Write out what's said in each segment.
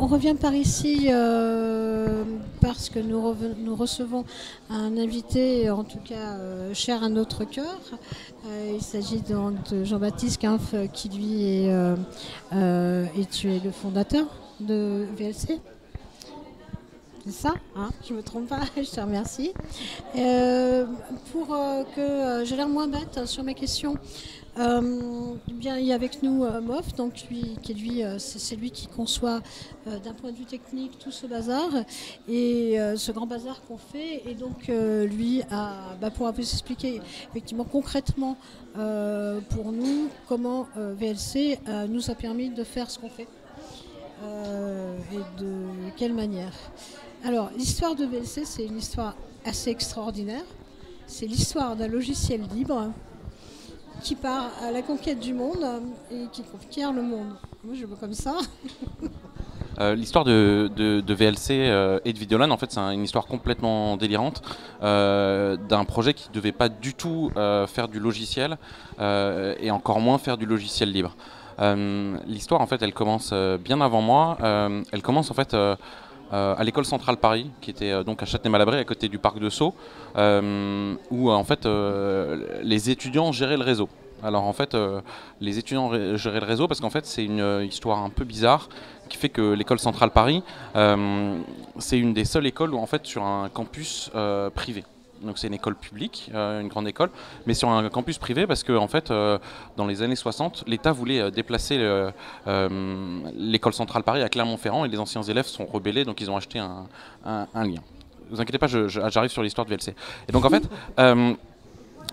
On revient par ici parce que nous recevons un invité, en tout cas cher à notre cœur. Il s'agit donc de Jean-Baptiste Kampf, qui lui et tu es le fondateur de VLC. C'est ça, hein, je ne me trompe pas, je te remercie. Pour que j'ai l'air moins bête sur mes questions, bien, il y a avec nous Moff, donc c'est lui qui conçoit d'un point de vue technique tout ce bazar et ce grand bazar qu'on fait. Et donc lui pourra vous expliquer effectivement concrètement pour nous comment VLC nous a permis de faire ce qu'on fait et de quelle manière. Alors, l'histoire de VLC, c'est une histoire assez extraordinaire. C'est l'histoire d'un logiciel libre qui part à la conquête du monde et qui conquiert le monde. Moi, je veux comme ça. L'histoire de VLC et de Videolan, en fait, c'est une histoire complètement délirante d'un projet qui ne devait pas du tout faire du logiciel et encore moins faire du logiciel libre. L'histoire, en fait, elle commence bien avant moi. Elle commence, en fait, à l'école centrale Paris, qui était donc à Châtenay-Malabry, à côté du parc de Sceaux, où en fait les étudiants géraient le réseau. Alors en fait, les étudiants géraient le réseau parce qu'en fait c'est une histoire un peu bizarre qui fait que l'école centrale Paris, c'est une des seules écoles où en fait sur un campus privé. Donc c'est une école publique, une grande école, mais sur un campus privé parce que en fait, dans les années 60, l'État voulait déplacer l'école centrale Paris à Clermont-Ferrand et les anciens élèves sont rebellés, donc ils ont acheté un lien. Ne vous inquiétez pas, j'arrive sur l'histoire de VLC. Et donc en fait,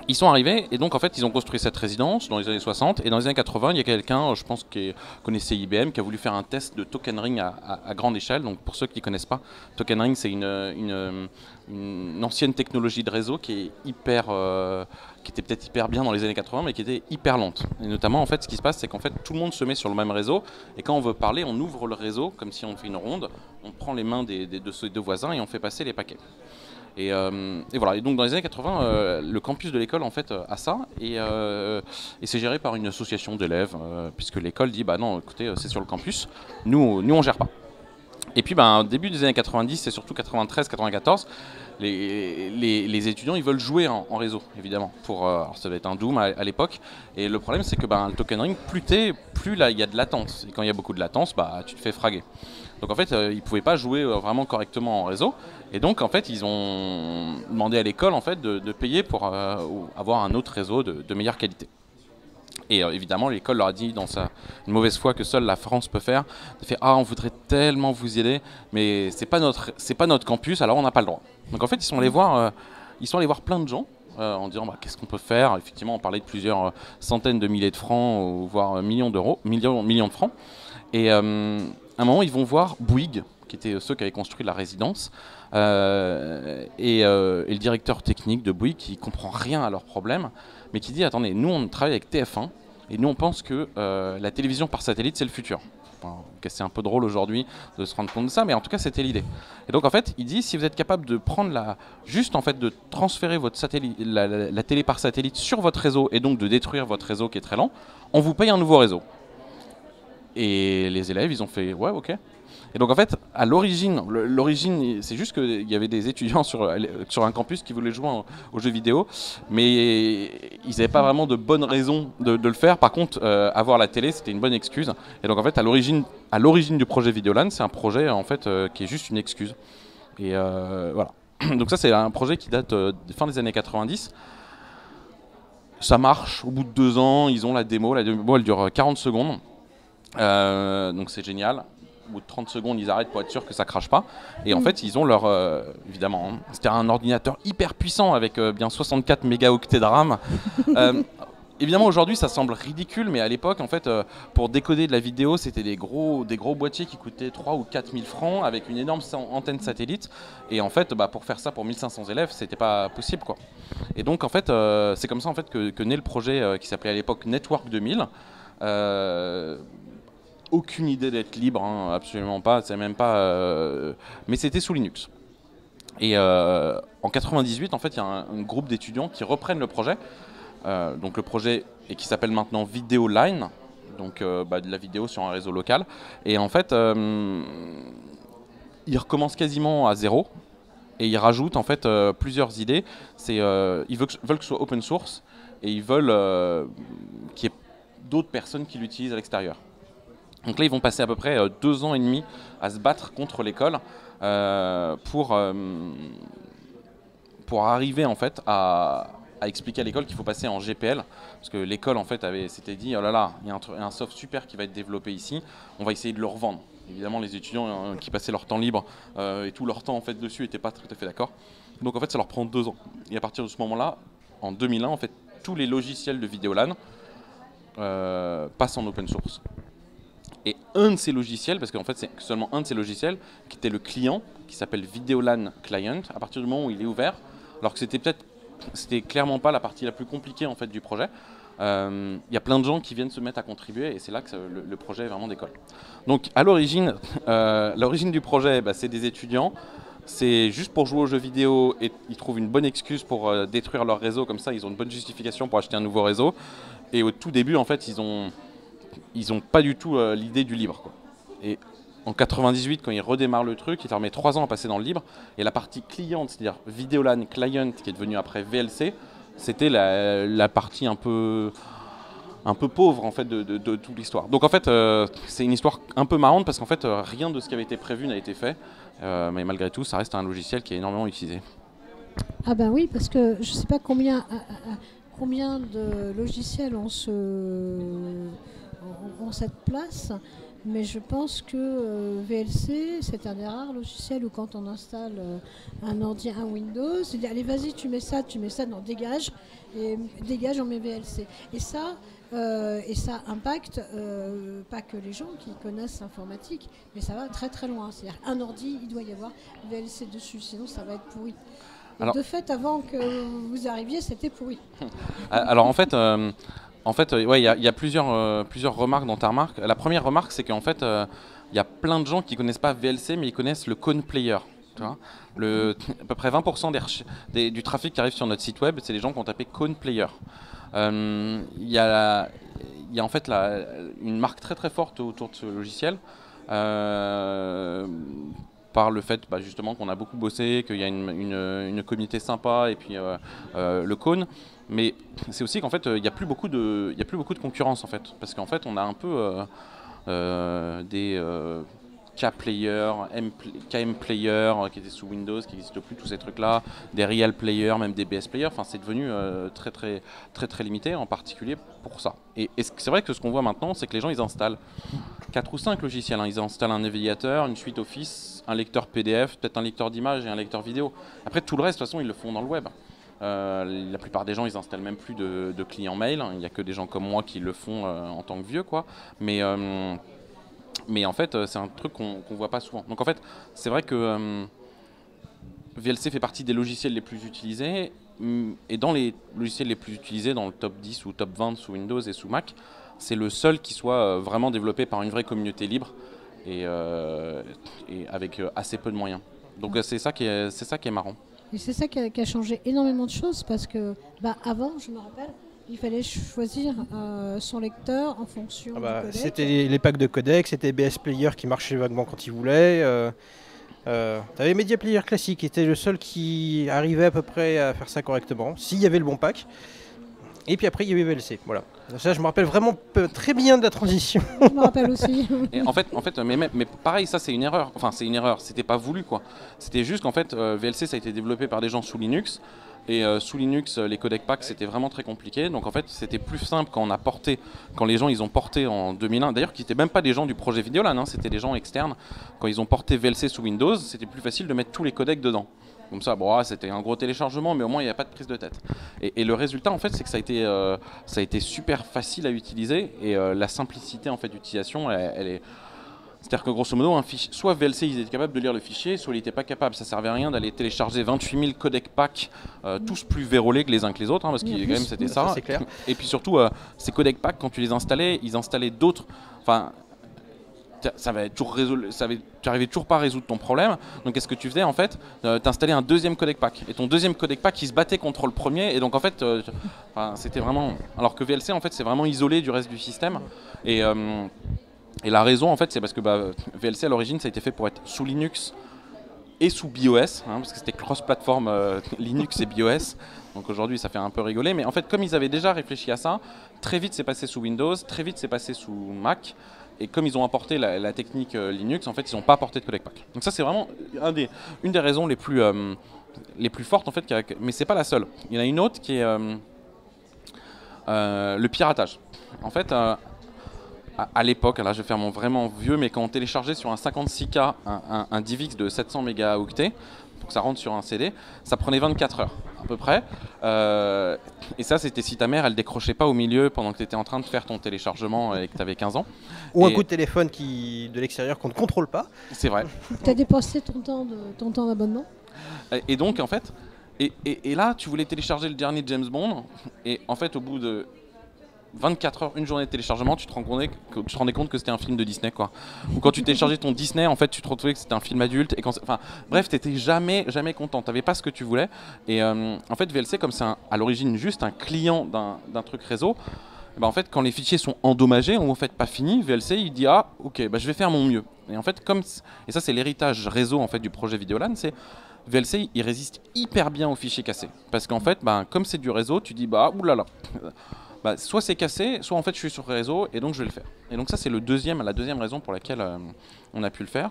ils sont arrivés et donc en fait ils ont construit cette résidence dans les années 60 et dans les années 80 il y a quelqu'un, je pense qui connaissait IBM, qui a voulu faire un test de token ring à grande échelle. Donc pour ceux qui ne connaissent pas, token ring c'est une ancienne technologie de réseau qui est qui était peut-être hyper bien dans les années 80 mais qui était hyper lente. Et notamment en fait ce qui se passe c'est qu'en fait tout le monde se met sur le même réseau et quand on veut parler on ouvre le réseau comme si on fait une ronde, on prend les mains de ses deux voisins et on fait passer les paquets. Et voilà. Et donc dans les années 80, le campus de l'école en fait a ça et c'est géré par une association d'élèves puisque l'école dit bah non écoutez c'est sur le campus, nous on gère pas. Et puis début des années 90 et surtout 93-94, les étudiants ils veulent jouer en réseau évidemment. Alors ça doit être un Doom à l'époque. Et le problème c'est que le token ring plus là il y a de latence. Et quand il y a beaucoup de latence, tu te fais fraguer. Donc en fait ils pouvaient pas jouer vraiment correctement en réseau. Et donc en fait ils ont demandé à l'école en fait de payer pour avoir un autre réseau de meilleure qualité. Et évidemment, l'école leur a dit, dans une mauvaise foi que seule la France peut faire, de faire on voudrait tellement vous aider, mais c'est pas notre campus, alors on n'a pas le droit. Donc en fait, ils sont allés voir plein de gens en disant qu'est-ce qu'on peut faire. Effectivement, on parlait de plusieurs centaines de milliers de francs, voire millions d'euros, millions de francs. Et à un moment, ils vont voir Bouygues, qui étaient ceux qui avaient construit la résidence, et le directeur technique de Bouygues qui comprend rien à leurs problèmes, mais qui dit attendez, nous on travaille avec TF1 et nous on pense que la télévision par satellite c'est le futur. Enfin, c'est un peu drôle aujourd'hui de se rendre compte de ça, mais en tout cas c'était l'idée. Et donc en fait il dit si vous êtes capable de prendre juste en fait de transférer votre satellite, la télé par satellite sur votre réseau et donc de détruire votre réseau qui est très lent, on vous paye un nouveau réseau. Et les élèves ils ont fait ouais ok. Et donc en fait, à l'origine, c'est juste qu'il y avait des étudiants sur un campus qui voulaient jouer aux jeux vidéo, mais ils n'avaient pas vraiment de bonnes raisons de le faire. Par contre, avoir la télé, c'était une bonne excuse. Et donc en fait, à l'origine du projet Videolan, c'est un projet en fait qui est juste une excuse. Et voilà. Donc ça, c'est un projet qui date de fin des années 90. Ça marche. Au bout de 2 ans, ils ont la démo. La démo, elle dure 40 secondes. Donc c'est génial. Au bout de 30 secondes, ils arrêtent pour être sûr que ça crache pas. Et en fait, ils ont leur... évidemment, c'était un ordinateur hyper puissant avec bien 64 mégaoctets de RAM. Évidemment, aujourd'hui, ça semble ridicule, mais à l'époque, en fait, pour décoder de la vidéo, c'était des gros boîtiers qui coûtaient 3 ou 4 000 francs avec une énorme antenne satellite. Et en fait, pour faire ça pour 1500 élèves, c'était pas possible, quoi. Et donc, en fait, c'est comme ça en fait, que naît le projet qui s'appelait à l'époque Network 2000. Aucune idée d'être libre, hein, absolument pas, c'est même pas. Mais c'était sous Linux. Et en 98, en fait, il y a un groupe d'étudiants qui reprennent le projet. Donc le projet qui s'appelle maintenant Videoline. donc de la vidéo sur un réseau local. Et en fait, ils recommencent quasiment à zéro et ils rajoutent en fait plusieurs idées. Ils veulent que ce soit open source et ils veulent qu'il y ait d'autres personnes qui l'utilisent à l'extérieur. Donc là, ils vont passer à peu près 2 ans et demi à se battre contre l'école pour arriver en fait à expliquer à l'école qu'il faut passer en GPL, parce que l'école en fait s'était dit oh là là, il y a un soft super qui va être développé ici, on va essayer de le revendre. Évidemment, les étudiants qui passaient leur temps libre et tout leur temps en fait dessus n'étaient pas tout à fait d'accord. Donc en fait, ça leur prend 2 ans. Et à partir de ce moment-là, en 2001, en fait, tous les logiciels de Videolan passent en open source. Et un de ces logiciels, parce qu'en fait c'est seulement un de ces logiciels, qui était le client, qui s'appelle Videolan Client, à partir du moment où il est ouvert, alors que c'était clairement pas la partie la plus compliquée en fait du projet. Il y a plein de gens qui viennent se mettre à contribuer et c'est là que le projet vraiment décolle. Donc à l'origine du projet, c'est des étudiants. C'est juste pour jouer aux jeux vidéo et ils trouvent une bonne excuse pour détruire leur réseau, comme ça ils ont une bonne justification pour acheter un nouveau réseau. Et au tout début en fait ils ont pas du tout l'idée du libre, quoi. Et en 98, quand ils redémarrent le truc, il leur met 3 ans à passer dans le libre. Et la partie cliente, c'est-à-dire Videolan Client, qui est devenue après VLC, c'était la partie un peu pauvre en fait de toute l'histoire. Donc en fait, c'est une histoire un peu marrante parce qu'en fait, rien de ce qui avait été prévu n'a été fait. Mais malgré tout, ça reste un logiciel qui est énormément utilisé. Ah ben oui, parce que je ne sais pas combien de logiciels ont cette place, mais je pense que VLC, c'est un des rares logiciels où quand on installe un Windows, il dit allez vas-y tu mets ça, non dégage, et dégage on met VLC. Et ça impacte pas que les gens qui connaissent l'informatique, mais ça va très très loin. C'est-à-dire un ordi, il doit y avoir VLC dessus, sinon ça va être pourri. Alors, de fait, avant que vous arriviez, c'était pourri. Alors en fait, ouais, il y a plusieurs remarques dans ta remarque. La première remarque, c'est qu'en fait, il y a plein de gens qui ne connaissent pas VLC, mais ils connaissent le Cone Player. Tu vois, à peu près 20% du trafic qui arrive sur notre site web, c'est les gens qui ont tapé Cone Player. Il y a en fait une marque très très forte autour de ce logiciel. Par le fait justement qu'on a beaucoup bossé, qu'il y a une communauté sympa et puis le Cone. Mais c'est aussi qu'en fait il n'y a plus beaucoup de concurrence en fait, parce qu'en fait on a un peu des KPlayer, KMPlayer qui étaient sous Windows, qui n'existent plus, tous ces trucs-là, des Real Player, même des BS Player. Enfin, c'est devenu très très très très limité, en particulier pour ça. Et c'est vrai que ce qu'on voit maintenant, c'est que les gens ils installent 4 ou 5 logiciels. Hein. Ils installent un navigateur, une suite Office, un lecteur PDF, peut-être un lecteur d'images et un lecteur vidéo. Après, tout le reste, de toute façon, ils le font dans le web. La plupart des gens, ils installent même plus de clients mail. Il n'y a que des gens comme moi qui le font en tant que vieux, quoi. Mais en fait, c'est un truc qu'on voit pas souvent. Donc en fait, c'est vrai que VLC fait partie des logiciels les plus utilisés. Et dans les logiciels les plus utilisés, dans le top 10 ou top 20 sous Windows et sous Mac, c'est le seul qui soit vraiment développé par une vraie communauté libre et avec assez peu de moyens. Donc c'est ça qui est marrant. Et c'est ça qui a changé énormément de choses parce que avant, je me rappelle, il fallait choisir son lecteur en fonction du codec. C'était les packs de codec, c'était BS Player qui marchait vaguement quand il voulait. T'avais Media Player classique qui était le seul qui arrivait à peu près à faire ça correctement, s'il y avait le bon pack. Et puis après il y avait VLC, voilà. Ça je me rappelle vraiment très bien de la transition. Je me rappelle aussi. Et en fait, mais pareil, ça c'est une erreur. Enfin c'est une erreur, c'était pas voulu quoi. C'était juste qu'en fait VLC ça a été développé par des gens sous Linux. Et sous Linux, les codecs packs c'était vraiment très compliqué. Donc en fait c'était plus simple quand les gens ils ont porté en 2001, d'ailleurs qui n'étaient même pas des gens du projet Videolan, hein, c'était des gens externes. Quand ils ont porté VLC sous Windows, c'était plus facile de mettre tous les codecs dedans. Comme ça, c'était un gros téléchargement, mais au moins il n'y a pas de prise de tête. Et le résultat, en fait, c'est que ça a été super facile à utiliser et la simplicité en fait d'utilisation, elle est. C'est-à-dire que grosso modo, soit VLC ils étaient capables de lire le fichier, soit ils n'étaient pas capables. Ça servait à rien d'aller télécharger 28 000 codecs packs, tous plus vérolés que les uns que les autres, hein, parce que quand même c'était ça. C'est clair. Et puis surtout, ces codecs packs, quand tu les installais, ils installaient d'autres. Enfin, tu n'arrivais toujours pas à résoudre ton problème. Donc qu'est-ce que tu faisais en fait? Tu installais un deuxième codec pack. Et ton deuxième codec pack, il se battait contre le premier. Et donc en fait, c'était vraiment... Alors que VLC, en fait, c'est vraiment isolé du reste du système. Et la raison, en fait, c'est parce que VLC, à l'origine, ça a été fait pour être sous Linux et sous BIOS, parce que c'était cross-platform Linux et BIOS. Donc aujourd'hui, ça fait un peu rigoler. Mais en fait, comme ils avaient déjà réfléchi à ça, très vite, c'est passé sous Windows, très vite, c'est passé sous Mac. Et comme ils ont apporté la technique Linux, en fait, ils n'ont pas apporté de codec pack. Donc ça, c'est vraiment une des raisons les plus fortes, en fait. Mais c'est pas la seule. Il y en a une autre qui est le piratage. En fait, à l'époque, là, je vais faire mon vraiment vieux, mais quand on téléchargeait sur un 56K un DivX de 700 mégaoctets, pour que ça rentre sur un CD, ça prenait 24 heures à peu près. Et ça, c'était si ta mère, elle décrochait pas au milieu pendant que tu étais en train de faire ton téléchargement et que tu avais 15 ans. Ou un coup de téléphone de l'extérieur qu'on ne contrôle pas. C'est vrai. Tu as dépassé ton temps d'abonnement. Et donc, en fait, et là, tu voulais télécharger le dernier James Bond, et en fait, au bout de 24 heures, une journée de téléchargement, tu te rendais compte que c'était un film de Disney, quoi. Ou quand tu téléchargeais ton Disney, en fait, tu te retrouvais que c'était un film adulte. Et bref, t'étais jamais content. T'avais pas ce que tu voulais. Et en fait, VLC, comme c'est à l'origine juste un client d'un truc réseau, en fait, quand les fichiers sont endommagés ou en fait pas finis, VLC il dit ok, je vais faire mon mieux. Et en fait, et ça c'est l'héritage réseau en fait du projet Videolan, c'est VLC il résiste hyper bien aux fichiers cassés. Parce qu'en fait, comme c'est du réseau, tu dis oulala. Soit c'est cassé, soit en fait je suis sur le réseau et donc je vais le faire. Et donc ça c'est la deuxième raison pour laquelle on a pu le faire.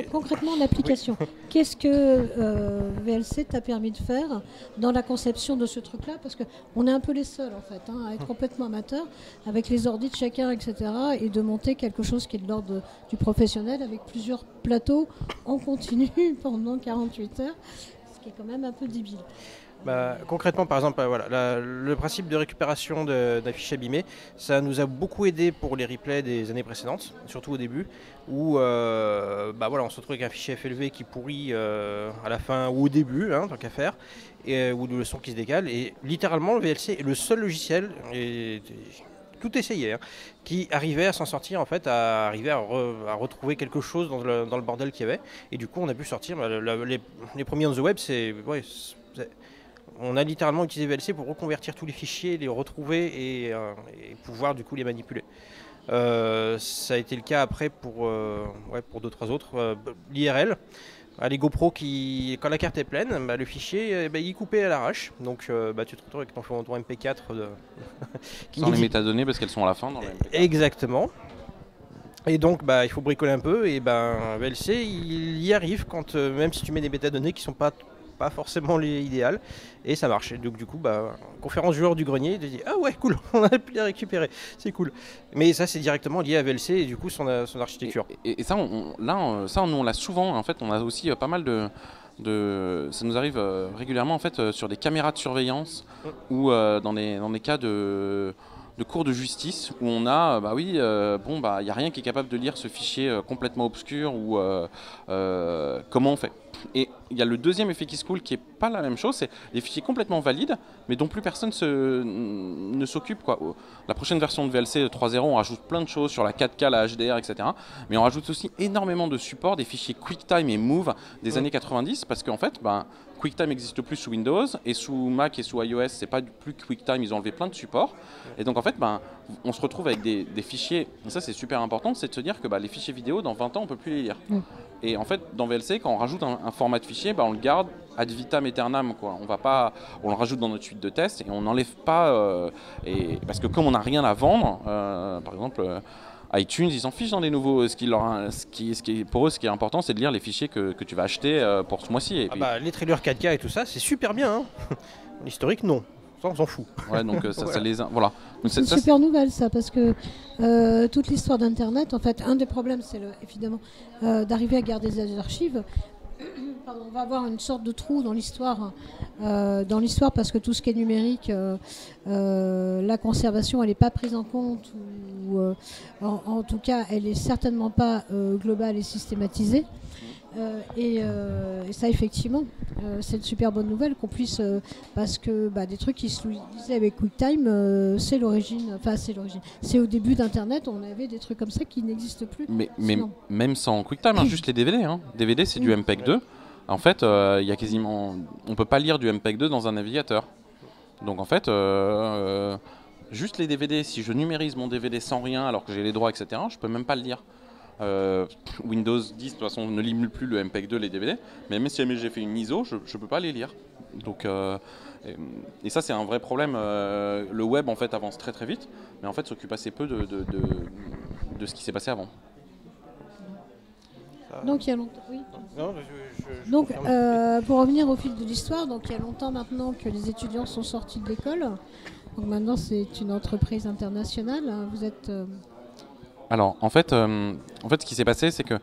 Concrètement l'application. Oui. Qu'est-ce que VLC t'a permis de faire dans la conception de ce truc-là? Parce qu'on est un peu les seuls en fait à être complètement amateurs avec les ordis de chacun, etc. et de monter quelque chose qui est de l'ordre du professionnel avec plusieurs plateaux en continu pendant 48 heures, ce qui est quand même un peu débile. Concrètement, par exemple, le principe de récupération d'un fichier abîmé, ça nous a beaucoup aidé pour les replays des années précédentes, surtout au début, où on se retrouve avec un fichier FLV qui pourrit à la fin ou au début, tant qu'à faire, ou le son qui se décale. Et littéralement, le VLC est le seul logiciel, tout essayé, qui arrivait à s'en sortir, en fait, à retrouver quelque chose dans le bordel qu'il y avait. Et du coup, on a pu sortir. Les premiers on the web, on a littéralement utilisé VLC pour reconvertir tous les fichiers, les retrouver et pouvoir du coup les manipuler. Ça a été le cas après pour 2-3 autres. L'IRL, les GoPro quand la carte est pleine, le fichier il est coupé à l'arrache. Donc tu te retrouves avec ton MP4 sans les métadonnées parce qu'elles sont à la fin dans le MP4. Exactement. Et donc il faut bricoler un peu et VLC il y arrive quand même si tu mets des métadonnées qui sont pas forcément idéal et ça marche. Et donc du coup conférence joueur du grenier, il dit ouais cool, on a pu les récupérer, c'est cool. Mais ça c'est directement lié à VLC et du coup son architecture. Et ça nous on l'a souvent en fait, on a aussi pas mal ça nous arrive régulièrement en fait sur des caméras de surveillance ou dans des cas de cours de justice où on a, il n'y a rien qui est capable de lire ce fichier complètement obscur ou comment on fait. Et il y a le deuxième effet qui se coule qui n'est pas la même chose, c'est des fichiers complètement valides mais dont plus personne ne s'occupe, quoi. La prochaine version de VLC 3.0 on rajoute plein de choses sur la 4K, la HDR, etc. Mais on rajoute aussi énormément de supports, des fichiers QuickTime et Move des années 90 parce qu'en fait, QuickTime n'existe plus sous Windows et sous Mac et sous iOS, c'est pas plus QuickTime, ils ont enlevé plein de supports. Et donc en fait, on se retrouve avec des fichiers, et ça c'est super important, c'est de se dire que les fichiers vidéo, dans 20 ans, on peut plus les lire. Et en fait, dans VLC, quand on rajoute un format de fichier, on le garde ad vitam aeternam, quoi. On le rajoute dans notre suite de tests et on n'enlève pas, parce que comme on n'a rien à vendre, par exemple, iTunes, ils s'en fichent dans les nouveaux. Pour eux, ce qui est important, c'est de lire les fichiers que tu vas acheter pour ce mois-ci. Et puis... les trailers 4K et tout ça, c'est super bien. L'historique, non. Ça, on s'en fout. Ouais, donc ça les... Voilà. C'est une super nouvelle, ça, parce que toute l'histoire d'Internet, en fait, un des problèmes, c'est évidemment d'arriver à garder des archives. On va avoir une sorte de trou dans l'histoire parce que tout ce qui est numérique, la conservation, elle n'est pas prise en compte ou en tout cas, elle n'est certainement pas globale et systématisée. Et ça, effectivement, c'est une super bonne nouvelle qu'on puisse, parce que des trucs qui se disaient avec QuickTime, c'est l'origine, enfin c'est l'origine. C'est au début d'Internet, on avait des trucs comme ça qui n'existent plus. Mais même sans QuickTime, hein, juste les DVD. Hein. DVD, c'est du MPEG 2. En fait, il y a quasiment, on peut pas lire du MPEG 2 dans un navigateur. Donc en fait, juste les DVD, si je numérise mon DVD sans rien, alors que j'ai les droits, etc., je peux même pas le lire. Windows 10 de toute façon ne lit plus le MPEG 2 les DVD, mais même si j'ai fait une ISO, je peux pas les lire. Donc et ça c'est un vrai problème. Le web en fait avance très très vite, mais en fait s'occupe assez peu de ce qui s'est passé avant. Donc il y a longtemps, oui. Non, Donc pour revenir au fil de l'histoire, donc il y a longtemps maintenant que les étudiants sont sortis de l'école. Donc maintenant c'est une entreprise internationale. Vous êtes Alors, en fait, ce qui s'est passé, c'est que,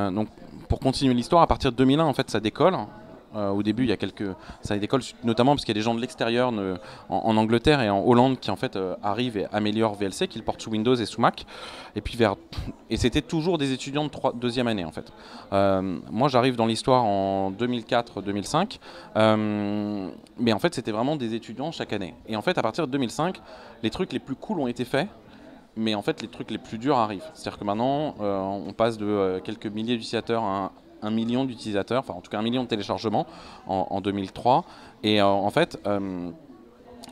donc, pour continuer l'histoire, à partir de 2001, en fait, ça décolle. Au début, ça décolle notamment parce qu'il y a des gens de l'extérieur, en Angleterre et en Hollande, qui en fait arrivent et améliorent VLC, qu'ils portent sous Windows et sous Mac. Et puis et c'était toujours des étudiants de deuxième année, en fait. Moi, j'arrive dans l'histoire en 2004-2005, mais en fait, c'était vraiment des étudiants chaque année. Et en fait, à partir de 2005, les trucs les plus cool ont été faits. Mais en fait, les trucs les plus durs arrivent. C'est-à-dire que maintenant, on passe de quelques milliers d'utilisateurs à 1 million d'utilisateurs, enfin en tout cas 1 million de téléchargements en 2003. Et en fait,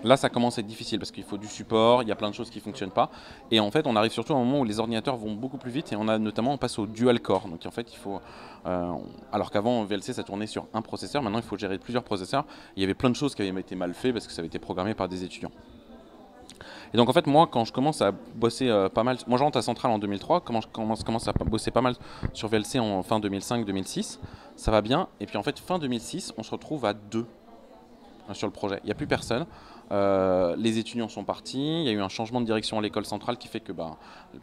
là, ça commence à être difficile parce qu'il faut du support, il y a plein de choses qui ne fonctionnent pas. Et en fait, on arrive surtout à un moment où les ordinateurs vont beaucoup plus vite et on passe au dual core. Donc en fait, il faut, alors qu'avant VLC ça tournait sur un processeur, maintenant il faut gérer plusieurs processeurs. Il y avait plein de choses qui avaient été mal faites parce que ça avait été programmé par des étudiants. Et donc en fait moi quand je commence à bosser pas mal, moi je rentre à Centrale en 2003, je commence à bosser pas mal sur VLC en fin 2005-2006, ça va bien, et puis en fait fin 2006 on se retrouve à 2 sur le projet, il n'y a plus personne, les étudiants sont partis, il y a eu un changement de direction à l'école centrale qui fait que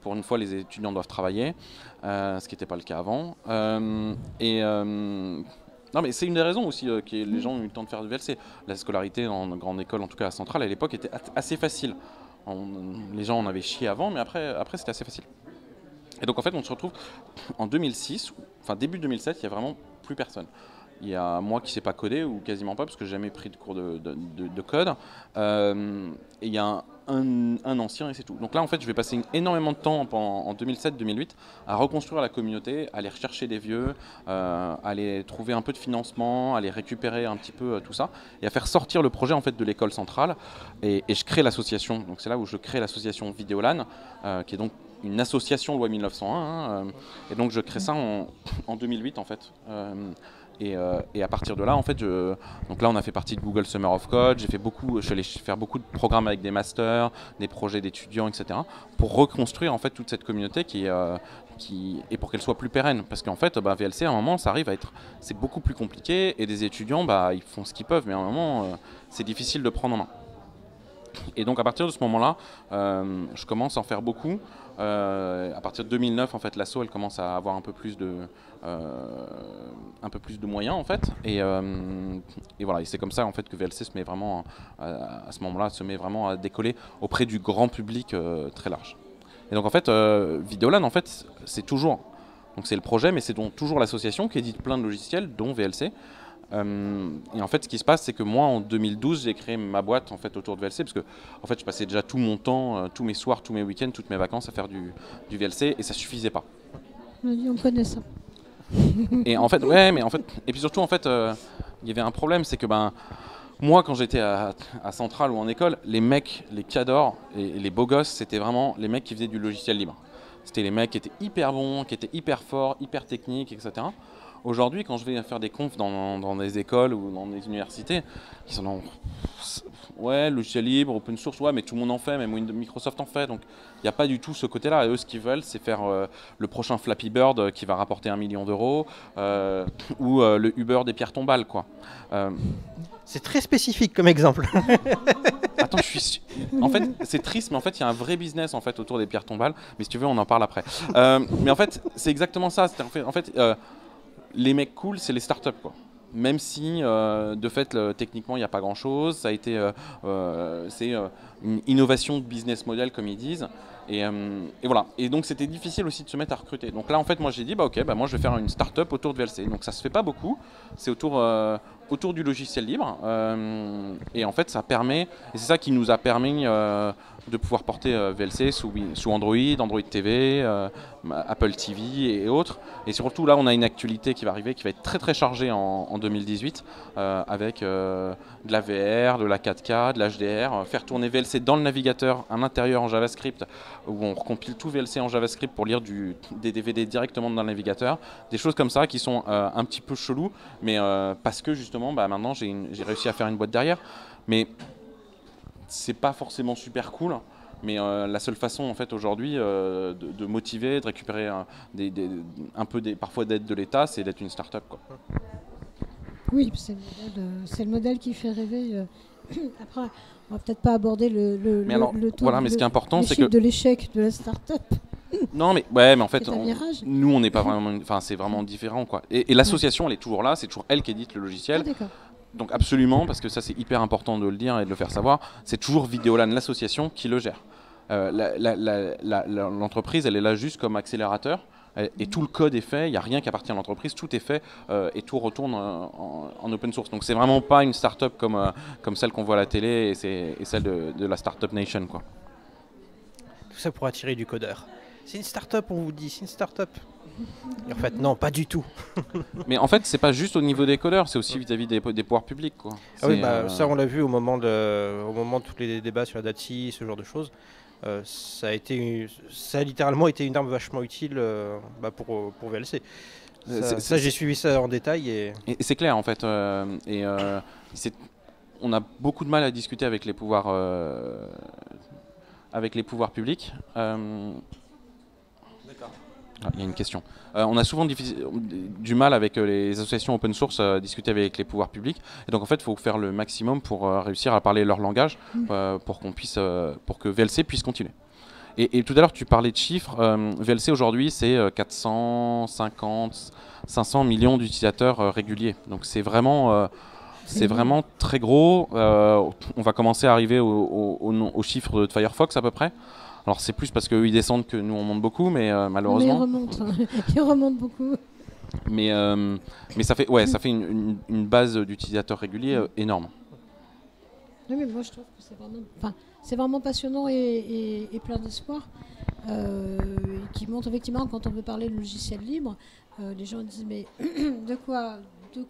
pour une fois les étudiants doivent travailler, ce qui n'était pas le cas avant, non mais c'est une des raisons aussi que les gens ont eu le temps de faire du VLC. La scolarité en grande école, en tout cas à Centrale, à l'époque était assez facile. Les gens en avaient chié avant, mais après c'était assez facile. Et donc en fait on se retrouve en 2006, enfin début 2007, il n'y a vraiment plus personne. Il y a moi qui ne sais pas coder, ou quasiment pas, parce que j'ai jamais pris de cours de code. Et il y a un ancien et c'est tout. Donc là en fait je vais passer énormément de temps en 2007-2008 à reconstruire la communauté, à aller rechercher des vieux, à aller trouver un peu de financement, à aller récupérer un petit peu tout ça, et à faire sortir le projet en fait de l'école centrale. Et je crée l'association, donc c'est là où je crée l'association Vidéolan, qui est donc une association loi 1901, et donc je crée ça en 2008 en fait. Et à partir de là, en fait, donc là, on a fait partie de Google Summer of Code. Je suis allé faire beaucoup de programmes avec des masters, des projets d'étudiants, etc., pour reconstruire en fait toute cette communauté et pour qu'elle soit plus pérenne. Parce qu'en fait, VLC, à un moment, ça arrive c'est beaucoup plus compliqué, et des étudiants, ils font ce qu'ils peuvent, mais à un moment, c'est difficile de prendre en main. Et donc à partir de ce moment-là, je commence à en faire beaucoup. À partir de 2009, en fait, l'asso elle commence à avoir un peu plus de moyens en fait. Et voilà, et c'est comme ça en fait que VLC se met vraiment à ce moment-là à décoller auprès du grand public très large. Et donc en fait, Vidéolan en fait, c'est le projet, mais c'est donc toujours l'association qui édite plein de logiciels, dont VLC. Et en fait ce qui se passe c'est que moi en 2012 j'ai créé ma boîte en fait autour de VLC, parce que en fait je passais déjà tout mon temps, tous mes soirs, tous mes week-ends, toutes mes vacances à faire du VLC, et ça suffisait pas. On connaît ça. Et en fait et puis surtout en fait il y avait un problème, c'est que moi quand j'étais à Centrale ou en école, les mecs, les cadors et les beaux gosses, c'était vraiment les mecs qui faisaient du logiciel libre. C'était les mecs qui étaient hyper bons, qui étaient hyper forts, hyper techniques, etc. Aujourd'hui, quand je vais faire des confs dans des écoles ou dans des universités, ils sont dans logiciel libre, open source, mais tout le monde en fait, même Microsoft en fait, donc il n'y a pas du tout ce côté-là. Et eux, ce qu'ils veulent, c'est faire le prochain Flappy Bird qui va rapporter 1 million d'euros, ou le Uber des pierres tombales, quoi. C'est très spécifique comme exemple. Attends, en fait, c'est triste, mais en fait, il y a un vrai business en fait autour des pierres tombales. Mais si tu veux, on en parle après. Mais en fait, c'est exactement ça. En fait, les mecs cool, c'est les startups, quoi. Même si, de fait, techniquement, il n'y a pas grand-chose. Ça a été, c'est une innovation de business model, comme ils disent. Et voilà. Et donc c'était difficile aussi de se mettre à recruter. Donc là en fait moi j'ai dit bah ok, bah moi je vais faire une start-up autour de VLC. Donc ça se fait pas beaucoup, c'est autour du logiciel libre. Et en fait ça permet, et c'est ça qui nous a permis de pouvoir porter VLC sous Android TV, Apple TV et autres. Et surtout là on a une actualité qui va arriver, qui va être très très chargée en 2018 avec de la VR, de la 4K, de l'HDR, faire tourner VLC dans le navigateur, un intérieur en JavaScript où on recompile tout VLC en JavaScript pour lire des DVD directement dans le navigateur, des choses comme ça qui sont un petit peu chelous, mais parce que justement maintenant j'ai réussi à faire une boîte derrière, mais c'est pas forcément super cool. Mais la seule façon en fait aujourd'hui de motiver, de récupérer parfois d'aide de l'État, c'est d'être une start-up, quoi. Oui, c'est le modèle qui fait rêver. Après, on va peut-être pas aborder le tour voilà, mais ce qui est important, c'est que de l'échec de la start-up. Non, mais en fait, nous, on n'est pas vraiment. Enfin, c'est vraiment différent, quoi. Et l'association, elle est toujours là. C'est toujours elle qui édite le logiciel. Ah, d'accord. Donc absolument, parce que ça, c'est hyper important de le dire et de le faire savoir. C'est toujours Vidéolan, l'association, qui le gère. L'entreprise, elle est là juste comme accélérateur. Et tout le code est fait, il n'y a rien qui appartient à l'entreprise, tout est fait et tout retourne en open source. Donc c'est vraiment pas une start-up comme celle qu'on voit à la télé et celle de la Startup Nation, quoi. Tout ça pour attirer du codeur. C'est une start-up, on vous dit, c'est une start-up. Et en fait, non, pas du tout. Mais en fait, c'est pas juste au niveau des codeurs, c'est aussi vis-à-vis des pouvoirs publics, quoi. Ah oui, ça on l'a vu au moment de tous les débats sur la DATSI, ce genre de choses. Ça a littéralement été une arme vachement utile pour VLC. Ça j'ai suivi ça en détail. Et c'est clair en fait. On a beaucoup de mal à discuter avec les pouvoirs publics. D'accord. Il y a une question. On a souvent du mal avec les associations open source à discuter avec les pouvoirs publics. Et donc en fait, il faut faire le maximum pour réussir à parler leur langage pour que VLC puisse continuer. Et tout à l'heure, tu parlais de chiffres. VLC aujourd'hui, c'est 450, 500 millions d'utilisateurs réguliers. Donc c'est vraiment très gros. On va commencer à arriver au chiffre de Firefox à peu près. Alors c'est plus parce qu'eux ils descendent que nous on monte beaucoup, mais malheureusement. Mais ils remontent beaucoup. Mais ça fait une base d'utilisateurs réguliers énorme. Oui, mais moi je trouve que c'est vraiment passionnant et plein d'espoir. Qui montre effectivement quand on veut parler de logiciel libre, les gens disent mais de quoi vous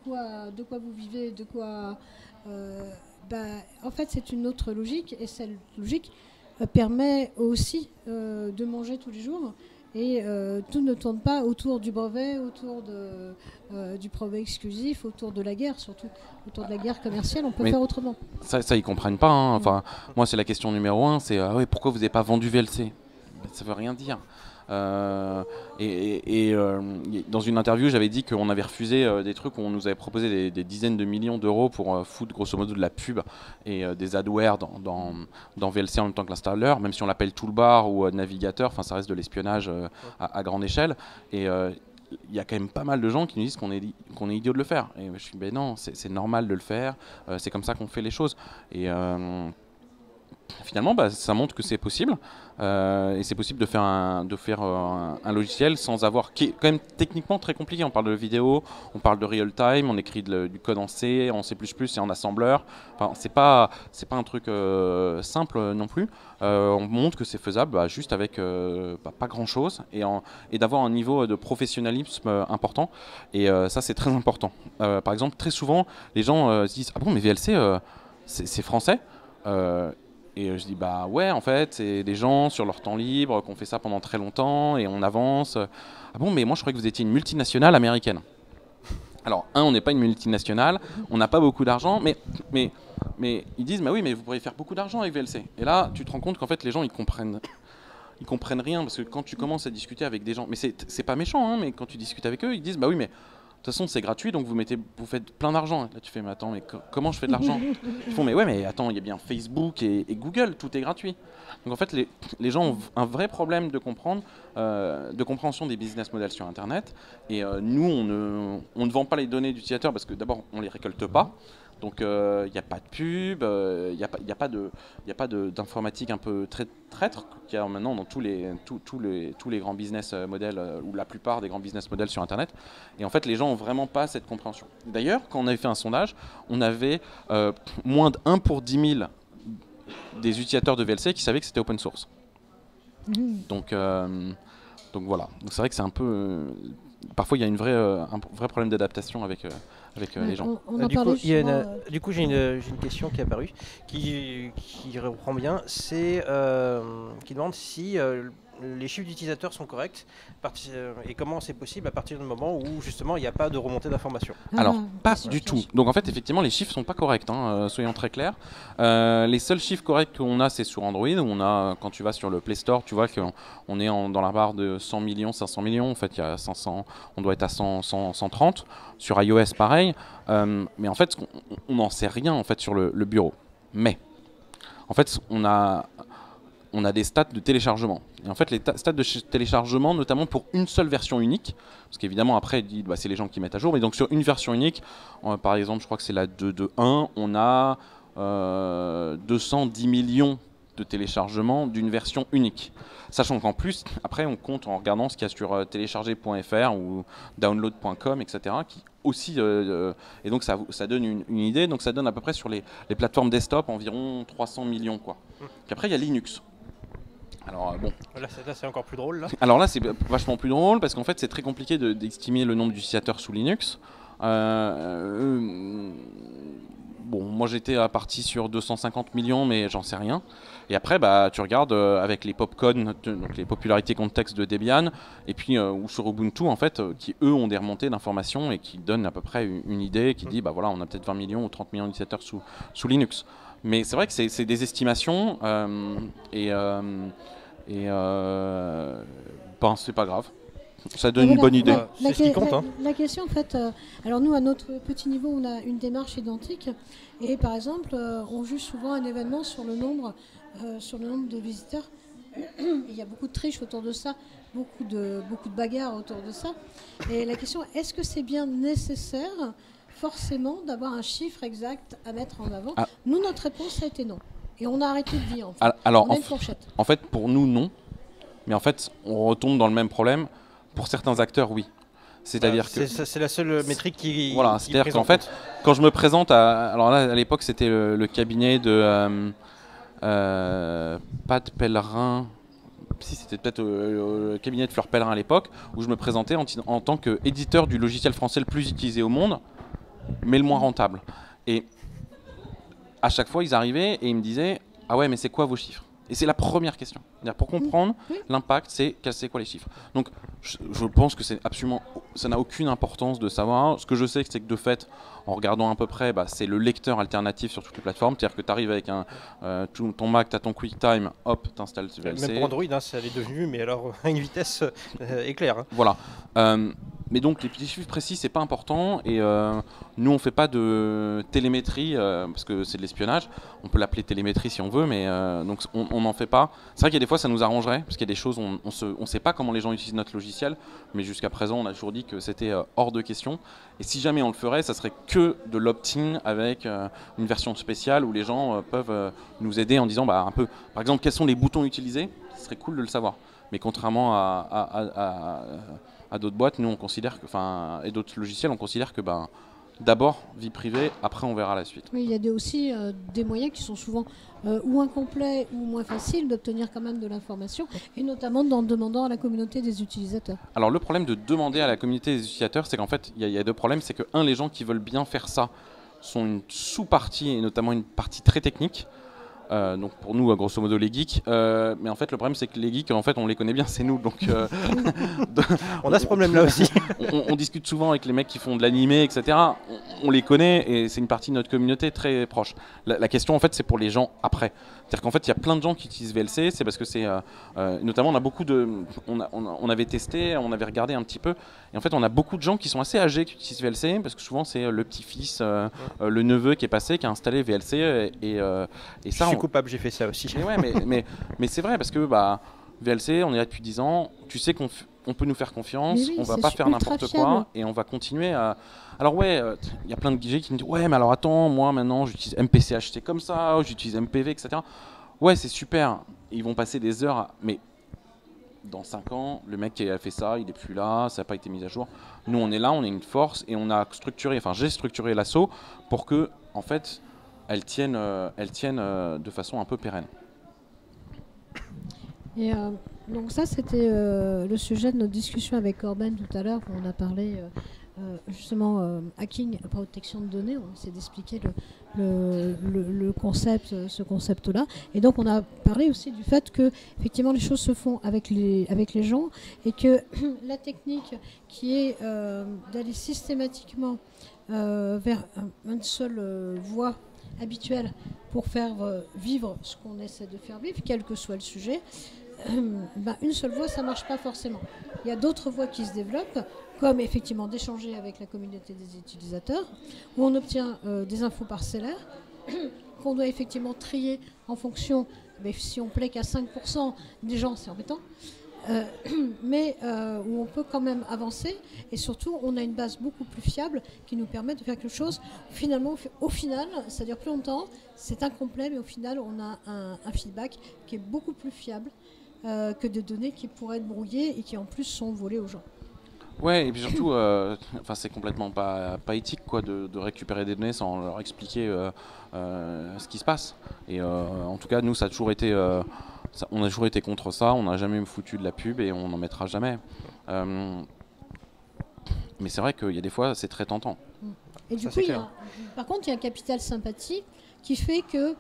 vivez, en fait c'est une autre logique et cette logique permet aussi de manger tous les jours et tout ne tourne pas autour du brevet, autour du brevet exclusif, autour de la guerre, surtout autour de la guerre commerciale, on peut faire autrement. Ça ils comprennent pas, hein. Enfin, moi c'est la question numéro 1, c'est pourquoi vous n'avez pas vendu VLC? Ça veut rien dire. Dans une interview, j'avais dit qu'on avait refusé des trucs où on nous avait proposé des dizaines de millions d'euros pour foutre grosso modo de la pub et des adwares dans VLC en même temps que l'installeur, même si on l'appelle toolbar ou navigateur, ça reste de l'espionnage à grande échelle. Et il y a quand même pas mal de gens qui nous disent qu'on est idiot de le faire. Et je suis non, c'est normal de le faire, c'est comme ça qu'on fait les choses. Et finalement, ça montre que c'est possible, et c'est possible de faire un logiciel sans avoir, qui est quand même techniquement très compliqué. On parle de vidéo, on parle de real time, on écrit du code en C, en C++ et en assembleur. Enfin, c'est pas un truc simple non plus. On montre que c'est faisable juste avec pas grand chose et d'avoir un niveau de professionnalisme important. Et ça, c'est très important. Par exemple, très souvent, les gens se disent ah bon, mais VLC, c'est français. Et je dis ouais, en fait c'est des gens sur leur temps libre qui ont fait ça pendant très longtemps et on avance. Ah bon, mais moi je croyais que vous étiez une multinationale américaine. Alors on n'est pas une multinationale, on n'a pas beaucoup d'argent, mais ils disent oui, mais vous pourriez faire beaucoup d'argent avec VLC. Et là tu te rends compte qu'en fait les gens ils comprennent rien, parce que quand tu commences à discuter avec des gens, mais c'est pas méchant, hein, mais quand tu discutes avec eux ils disent oui, mais de toute façon c'est gratuit, donc vous faites plein d'argent. Là tu fais mais attends, mais comment je fais de l'argent? Ils font mais attends, il y a bien Facebook et Google, tout est gratuit. Donc en fait les gens ont un vrai problème de compréhension des business models sur internet, et nous on ne vend pas les données d'utilisateurs parce que d'abord on les récolte pas, Donc il n'y a pas de pub, il n'y a pas d'informatique un peu traître qu'il y a maintenant dans tous les grands business models, ou la plupart des grands business models sur Internet. Et en fait, les gens n'ont vraiment pas cette compréhension. D'ailleurs, quand on avait fait un sondage, on avait moins de 1 pour 10 000 des utilisateurs de VLC qui savaient que c'était open source. Donc voilà. Donc c'est vrai que c'est un peu... parfois, il y a un vrai problème d'adaptation avec les gens. Du coup, j'ai une question qui est apparue, qui reprend bien. C'est qui demande si les chiffres d'utilisateurs sont corrects et comment c'est possible à partir du moment où justement il n'y a pas de remontée d'informations. Alors, pas du tout. Donc en fait, effectivement, les chiffres sont pas corrects, soyons très clairs. Les seuls chiffres corrects qu'on a, c'est sur Android, où on a, quand tu vas sur le Play Store, tu vois qu'on est dans la barre de 100 millions, 500 millions. En fait, il y a 500, on doit être à 130. Sur iOS, pareil. Mais en fait, on n'en sait rien en fait sur le bureau. Mais en fait, on a des stats de téléchargement. Et en fait, les stats de téléchargement, notamment pour une seule version unique, parce qu'évidemment, après, c'est les gens qui mettent à jour, mais donc sur une version unique, par exemple, je crois que c'est la 2.2.1, on a 210 millions de téléchargements d'une version unique. Sachant qu'en plus, après, on compte en regardant ce qu'il y a sur télécharger.fr ou download.com, etc., qui aussi, et donc ça donne une idée, donc ça donne à peu près sur les plateformes desktop environ 300 millions, quoi. Puis après, il y a Linux. Alors bon. Là c'est encore plus drôle. Là. Alors là, c'est vachement plus drôle parce qu'en fait, c'est très compliqué d'estimer le nombre d'utilisateurs sous Linux. Bon, moi j'étais parti sur 250 millions, mais j'en sais rien. Et après, tu regardes avec les popcodes, donc les popularités contexte de Debian, et puis ou sur Ubuntu, en fait, qui eux ont des remontées d'informations et qui donnent à peu près une idée, qui dit, voilà, on a peut-être 20 millions ou 30 millions d'utilisateurs sous Linux. Mais c'est vrai que c'est des estimations, c'est pas grave. Ça donne une bonne idée. C'est ce qui compte. La question, en fait, alors nous, à notre petit niveau, on a une démarche identique. Et par exemple, on juge souvent un événement sur le nombre de visiteurs. Il y a beaucoup de triches autour de ça, beaucoup de bagarres autour de ça. Et la question, est-ce que c'est bien nécessaire, forcément, d'avoir un chiffre exact à mettre en avant? Nous, notre réponse a été non. Et on a arrêté de dire, en fait. Alors, on a une fourchette. En fait, pour nous, non. Mais en fait, on retombe dans le même problème. Pour certains acteurs, oui. C'est-à-dire que c'est la seule métrique qui. Voilà, c'est-à-dire qu'en fait, quand je me présente alors là, à l'époque, c'était le cabinet de Pat Pellerin. Si c'était peut-être le cabinet de Fleur Pellerin à l'époque, où je me présentais en tant qu'éditeur du logiciel français le plus utilisé au monde, mais le moins rentable. Et à chaque fois, ils arrivaient et ils me disaient, ah ouais, mais c'est quoi vos chiffres? Et c'est la première question. Pour comprendre l'impact, c'est quoi les chiffres. Donc, je pense que ça n'a aucune importance de savoir. Ce que je sais, c'est que de fait, en regardant à peu près, c'est le lecteur alternatif sur toutes les plateformes. C'est-à-dire que tu arrives avec ton Mac, tu as ton QuickTime, hop, tu installes ce VLC. Même pour Android, ça l'est devenu, mais alors à une vitesse éclair. Voilà. Mais donc les petits chiffres précis, c'est pas important. Et nous, on fait pas de télémétrie parce que c'est de l'espionnage. On peut l'appeler télémétrie si on veut, mais donc on n'en fait pas. C'est vrai qu'il y a des fois, ça nous arrangerait parce qu'il y a des choses, on sait pas comment les gens utilisent notre logiciel, mais jusqu'à présent, on a toujours dit que c'était hors de question. Et si jamais on le ferait, ça serait que de l'opt-in avec une version spéciale où les gens peuvent nous aider en disant un peu, par exemple, quels sont les boutons utilisés. Ce serait cool de le savoir. Mais contrairement à d'autres boîtes, nous on considère et d'autres logiciels, on considère que d'abord vie privée, après on verra la suite. Oui, il y a aussi des moyens qui sont souvent ou incomplets ou moins faciles d'obtenir quand même de l'information, et notamment en demandant à la communauté des utilisateurs. Alors le problème de demander à la communauté des utilisateurs, c'est qu'en fait il y a deux problèmes. C'est que les gens qui veulent bien faire ça sont une sous-partie, et notamment une partie très technique. Donc pour nous, grosso modo, les geeks. Mais en fait, le problème, c'est que les geeks, en fait, on les connaît bien, c'est nous. Donc, on a ce problème-là aussi. on discute souvent avec les mecs qui font de l'animé, etc. On les connaît et c'est une partie de notre communauté très proche. La question, en fait, c'est pour les gens après. C'est-à-dire qu'en fait, il y a plein de gens qui utilisent VLC. C'est parce que c'est... notamment, on a beaucoup de... On avait testé, on avait regardé un petit peu. Et en fait, on a beaucoup de gens qui sont assez âgés qui utilisent VLC parce que souvent, c'est le petit-fils, le neveu qui est passé, qui a installé VLC. Et ça, je suis coupable, j'ai fait ça aussi. Mais c'est vrai parce que VLC, on est là depuis 10 ans, tu sais qu'on peut nous faire confiance, Oui, on va c'est pas faire ultra n'importe fiable. quoi et on va continuer à... Alors ouais, il y a plein de GG qui me disent ouais mais alors attends, moi maintenant j'utilise MPCHT comme ça, j'utilise MPV, etc. Ouais c'est super, ils vont passer des heures, mais dans 5 ans, le mec qui a fait ça, il n'est plus là, ça n'a pas été mis à jour. Nous on est là, on est une force et on a structuré, enfin j'ai structuré l'assaut pour que en fait elle tienne de façon un peu pérenne. Et donc ça, c'était le sujet de notre discussion avec Corben tout à l'heure, où on a parlé justement hacking, protection de données. On essaie d'expliquer le concept, ce concept-là. Et donc on a parlé aussi du fait que effectivement les choses se font avec les gens et que la technique qui est d'aller systématiquement vers une seule voie habituelle pour faire vivre ce qu'on essaie de faire vivre, quel que soit le sujet, une seule voie, ça ne marche pas forcément. Il y a d'autres voies qui se développent, comme effectivement d'échanger avec la communauté des utilisateurs, où on obtient des infos parcellaires, qu'on doit effectivement trier en fonction, mais si on plaît qu'à 5% des gens, c'est embêtant, mais où on peut quand même avancer, et surtout on a une base beaucoup plus fiable qui nous permet de faire quelque chose. Finalement, au final, ça dure plus longtemps, c'est incomplet, mais au final on a un feedback qui est beaucoup plus fiable que des données qui pourraient être brouillées et qui en plus sont volées aux gens. Ouais, et puis surtout, c'est complètement pas éthique quoi, de récupérer des données sans leur expliquer ce qui se passe. Et en tout cas, nous, ça a toujours été, on a toujours été contre ça. On n'a jamais foutu de la pub et on n'en mettra jamais. Mais c'est vrai qu'il y a des fois, c'est très tentant. Et du coup, par contre, il y a un capital sympathie qui fait que,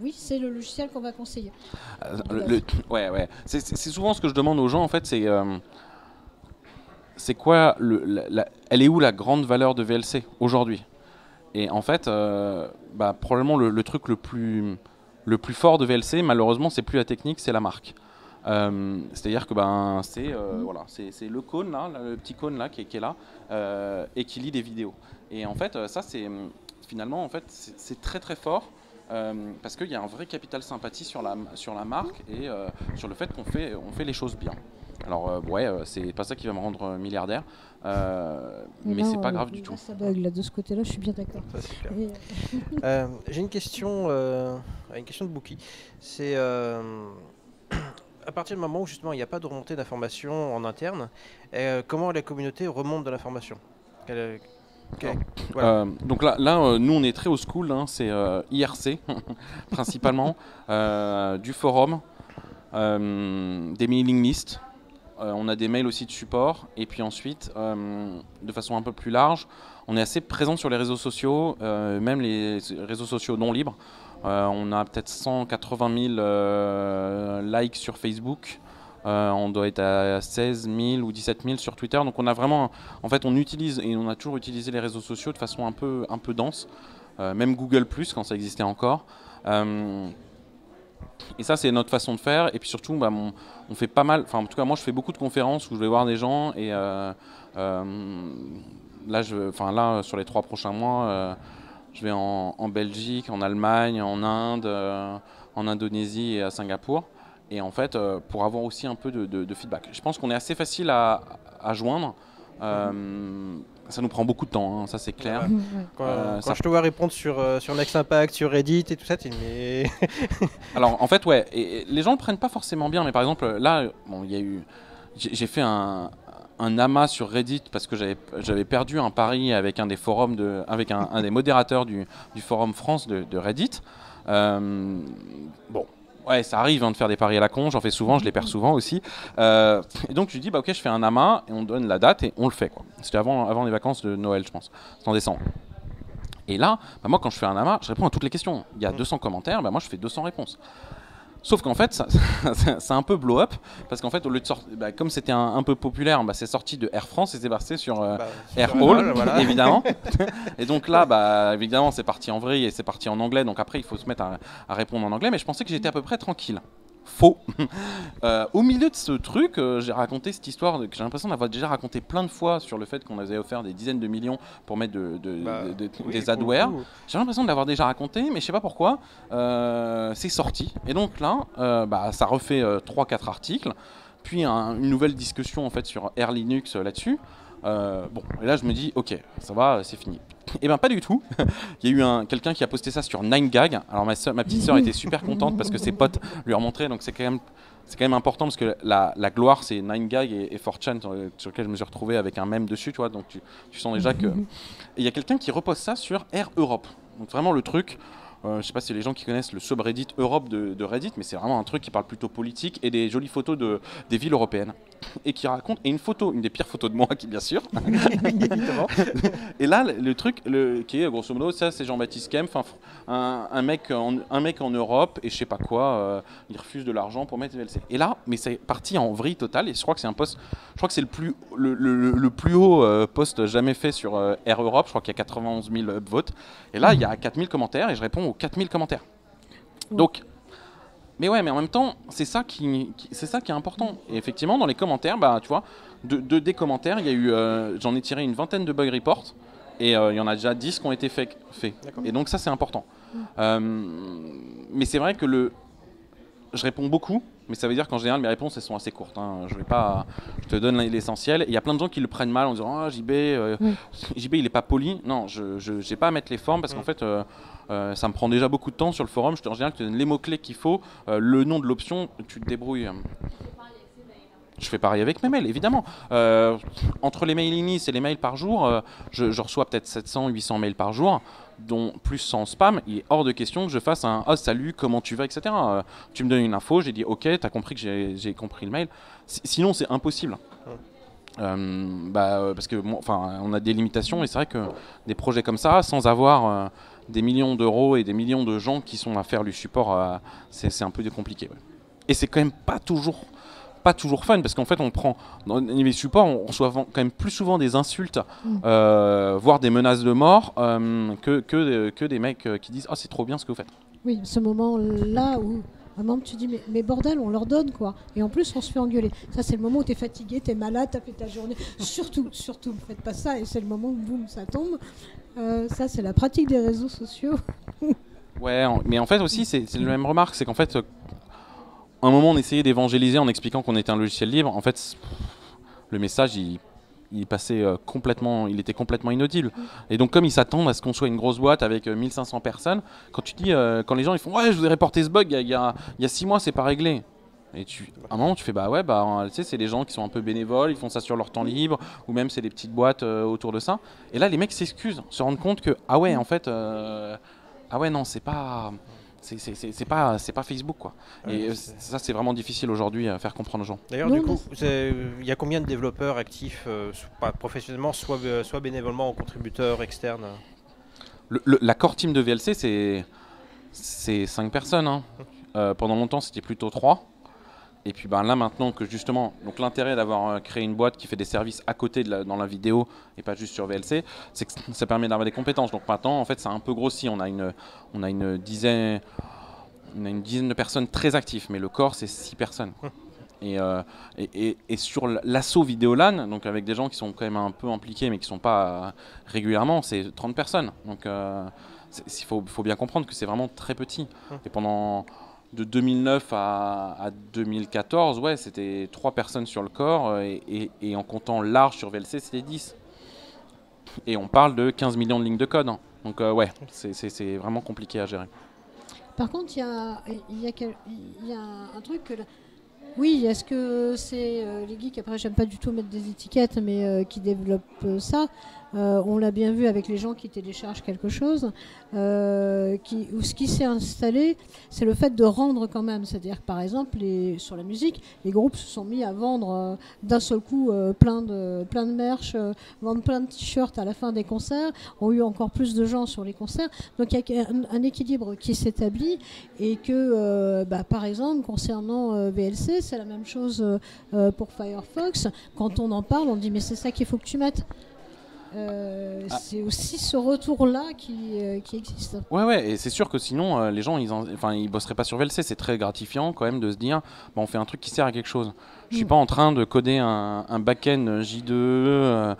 oui, c'est le logiciel qu'on va conseiller. Ouais. C'est souvent ce que je demande aux gens, en fait, c'est quoi, elle est où la grande valeur de VLC aujourd'hui? Et en fait, probablement le truc le plus fort de VLC, malheureusement, c'est plus la technique, c'est la marque. C'est-à-dire que c'est le cône là, le petit cône là qui est là et qui lit des vidéos. Et en fait, ça c'est finalement en fait c'est très très fort parce qu'il y a un vrai capital sympathie sur la marque et sur le fait qu'on fait les choses bien. Alors c'est pas ça qui va me rendre milliardaire, mais c'est pas grave du tout. Ça bug là de ce côté-là, je suis bien d'accord. J'ai une question de Bookie. C'est à partir du moment où justement il n'y a pas de remontée d'informations en interne, comment la communauté remonte de l'information? Voilà. Donc là nous on est très old school, hein, c'est IRC principalement, du forum, des mailing lists, on a des mails aussi de support et puis ensuite de façon un peu plus large on est assez présent sur les réseaux sociaux, même les réseaux sociaux non libres. On a peut-être 180 000 likes sur Facebook. On doit être à 16 000 ou 17 000 sur Twitter. Donc on a vraiment, en fait, on utilise et on a toujours utilisé les réseaux sociaux de façon un peu dense. Même Google+ quand ça existait encore. Et ça, c'est notre façon de faire. Et puis surtout, on fait pas mal. Enfin, en tout cas, moi, je fais beaucoup de conférences où je vais voir des gens. Et là, sur les 3 prochains mois. Je vais en Belgique, en Allemagne, en Inde, en Indonésie et à Singapour. Et en fait, pour avoir aussi un peu de feedback. Je pense qu'on est assez facile à joindre. Ça nous prend beaucoup de temps, hein, ça c'est clair. Quand je te vois répondre sur Next Impact, sur Reddit et tout ça, mais... Alors en fait, ouais, et les gens ne le prennent pas forcément bien. Mais par exemple, là, j'ai fait un amas sur Reddit parce que j'avais perdu un pari avec un des forums avec un des modérateurs du forum France de Reddit. Ouais, ça arrive de faire des paris à la con, j'en fais souvent, je les perds souvent aussi. Et donc je lui dis ok, je fais un amas et on donne la date et on le fait. C'était avant les vacances de Noël, je pense. C'est en décembre. Et là, moi quand je fais un amas, je réponds à toutes les questions. Il y a 200 commentaires, moi je fais 200 réponses. Sauf qu'en fait, c'est un peu blow-up, parce qu'en fait, au lieu de sortir, comme c'était un peu populaire, c'est sorti de Air France et c'est passé sur Air All, voilà. Évidemment. Et donc là, évidemment, c'est parti en vrille et c'est parti en anglais, donc après, il faut se mettre à répondre en anglais, mais je pensais que j'étais à peu près tranquille. Faux. Au milieu de ce truc, j'ai raconté cette histoire que j'ai l'impression d'avoir déjà raconté plein de fois sur le fait qu'on avait offert des dizaines de millions pour mettre des adwares. J'ai l'impression de l'avoir déjà raconté, mais je sais pas pourquoi. C'est sorti. Et donc là, ça refait 3-4 articles, puis une nouvelle discussion en fait sur Air Linux là-dessus. Et là je me dis ok, ça va, c'est fini. Et ben pas du tout. Il y a eu quelqu'un qui a posté ça sur 9gag. Alors ma petite sœur était super contente parce que ses potes lui ont montré, donc c'est quand même important parce que la gloire c'est 9gag et 4chan sur lequel je me suis retrouvé avec un mème dessus, tu vois, donc tu sens déjà que... Et il y a quelqu'un qui reposte ça sur Air Europe. Donc vraiment le truc... je sais pas si les gens qui connaissent le subreddit Europe de Reddit, mais c'est vraiment un truc qui parle plutôt politique et des jolies photos des villes européennes. Et qui raconte, et une des pires photos de moi, qui bien sûr. Et là, le truc qui est grosso modo, ça c'est Jean-Baptiste Kempf, un mec en Europe, et je sais pas quoi, il refuse de l'argent pour mettre VLC. Et là, mais c'est parti en vrille totale, et je crois que c'est un post, je crois que c'est le plus haut post jamais fait sur Air Europe, je crois qu'il y a 91 000 upvotes. Et là, il y a 4000 commentaires, et je réponds aux 4000 commentaires. Donc, mais ouais, mais en même temps, c'est ça qui est important. Et effectivement, dans les commentaires, tu vois, des commentaires, il y a eu, j'en ai tiré une vingtaine de bug reports, et il y en a déjà 10 qui ont été faits. Et donc ça, c'est important. Mais c'est vrai que je réponds beaucoup, mais ça veut dire qu'en général, mes réponses, elles sont assez courtes. Hein. Je te donne l'essentiel. Il y a plein de gens qui le prennent mal en disant « Ah, JB, il est pas poli ». Non, je n'ai pas à mettre les formes parce qu'en fait, ça me prend déjà beaucoup de temps sur le forum. En général, je te donne les mots-clés qu'il faut, le nom de l'option, tu te débrouilles. Je fais pareil avec mes mails, évidemment. Entre les mails inis et les mails par jour, je reçois peut-être 700-800 mails par jour, dont plus 100 spam. Il est hors de question que je fasse un « Oh, salut, comment tu vas ?» etc. Tu me donnes une info, j'ai dit « Ok, tu as compris que j'ai compris le mail. » Sinon, c'est impossible. Parce que on a des limitations, et c'est vrai que des projets comme ça, sans avoir des millions d'euros et des millions de gens qui sont à faire du support, c'est un peu compliqué. Ouais. Et c'est quand même pas toujours fun, parce qu'en fait on prend dans les supports, on reçoit quand même plus souvent des insultes, voire des menaces de mort, que des mecs qui disent « Oh, c'est trop bien ce que vous faites ». Oui, ce moment-là où vraiment tu dis mais bordel, on leur donne quoi. Et en plus on se fait engueuler. Ça c'est le moment où tu es fatigué, tu es malade, tu as fait ta journée. Surtout, ne faites pas ça, et c'est le moment où boum, ça tombe. Ça c'est la pratique des réseaux sociaux. Ouais, mais en fait aussi c'est la même remarque, c'est qu'en fait à un moment on essayait d'évangéliser en expliquant qu'on était un logiciel libre. En fait le message il passait il était complètement inaudible. Et donc comme ils s'attendent à ce qu'on soit une grosse boîte avec 1500 personnes, quand tu dis, quand les gens ils font « Ouais, je vous ai reporté ce bug il y a 6 mois, c'est pas réglé ». Et à un moment tu fais tu sais, c'est des gens qui sont un peu bénévoles, ils font ça sur leur temps libre, ou même c'est des petites boîtes autour de ça. Et là les mecs s'excusent, se rendent compte que ah ouais en fait non, c'est pas Facebook quoi. Et ça c'est vraiment difficile aujourd'hui à faire comprendre aux gens. D'ailleurs du coup, il y a combien de développeurs actifs, professionnellement, soit bénévolement ou contributeurs externes? La core team de VLC c'est 5 personnes. Hein. Pendant longtemps c'était plutôt 3. Et puis là maintenant que justement, donc l'intérêt d'avoir créé une boîte qui fait des services à côté dans la vidéo et pas juste sur VLC, c'est que ça permet d'avoir des compétences. Donc maintenant en fait ça a un peu grossi, on a une dizaine de personnes très actives, mais le corps c'est 6 personnes. Et sur l'assaut Vidéolan, donc avec des gens qui sont quand même un peu impliqués mais qui ne sont pas régulièrement, c'est 30 personnes. Donc il faut bien comprendre que c'est vraiment très petit. Et de 2009 à 2014, ouais, c'était 3 personnes sur le corps, et en comptant large sur VLC, c'était 10. Et on parle de 15 millions de lignes de code. Hein. Donc ouais, c'est vraiment compliqué à gérer. Par contre, il y a un truc que... Oui, est-ce que c'est les geeks, après j'aime pas du tout mettre des étiquettes, mais qui développent ça. On l'a bien vu avec les gens qui téléchargent quelque chose. Ce qui s'est installé, c'est le fait de rendre quand même. C'est-à-dire que par exemple, sur la musique, les groupes se sont mis à vendre d'un seul coup plein de merch, vendre plein de t-shirts à la fin des concerts, ont eu encore plus de gens sur les concerts. Donc il y a un équilibre qui s'établit, et que par exemple, concernant VLC, c'est la même chose pour Firefox. Quand on en parle, on dit mais c'est ça qu'il faut que tu mettes. C'est aussi ce retour-là qui existe. Ouais, et c'est sûr que sinon, les gens, ils bosseraient pas sur VLC. C'est très gratifiant quand même de se dire, on fait un truc qui sert à quelque chose. Je suis pas en train de coder un back-end J2E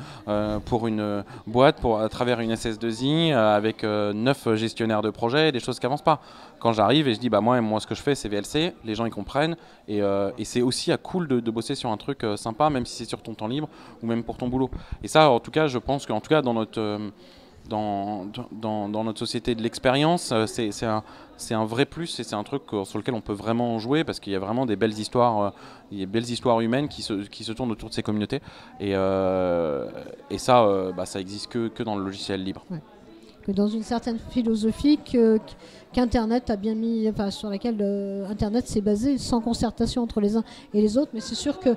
pour une boîte à travers une SS2I avec 9 gestionnaires de projet, des choses qui avancent pas. Quand j'arrive et je dis, moi ce que je fais c'est VLC, les gens ils comprennent et c'est aussi cool de bosser sur un truc sympa, même si c'est sur ton temps libre ou même pour ton boulot. Et ça, en tout cas, je pense qu'en tout cas dans notre société de l'expérience, c'est un vrai plus et c'est un truc sur lequel on peut vraiment jouer parce qu'il y a vraiment des belles histoires, humaines qui se tournent autour de ces communautés et ça, ça existe que dans le logiciel libre. Ouais. Que dans une certaine philosophie qu'Internet a bien mis, sur laquelle Internet s'est basé sans concertation entre les uns et les autres, mais c'est sûr que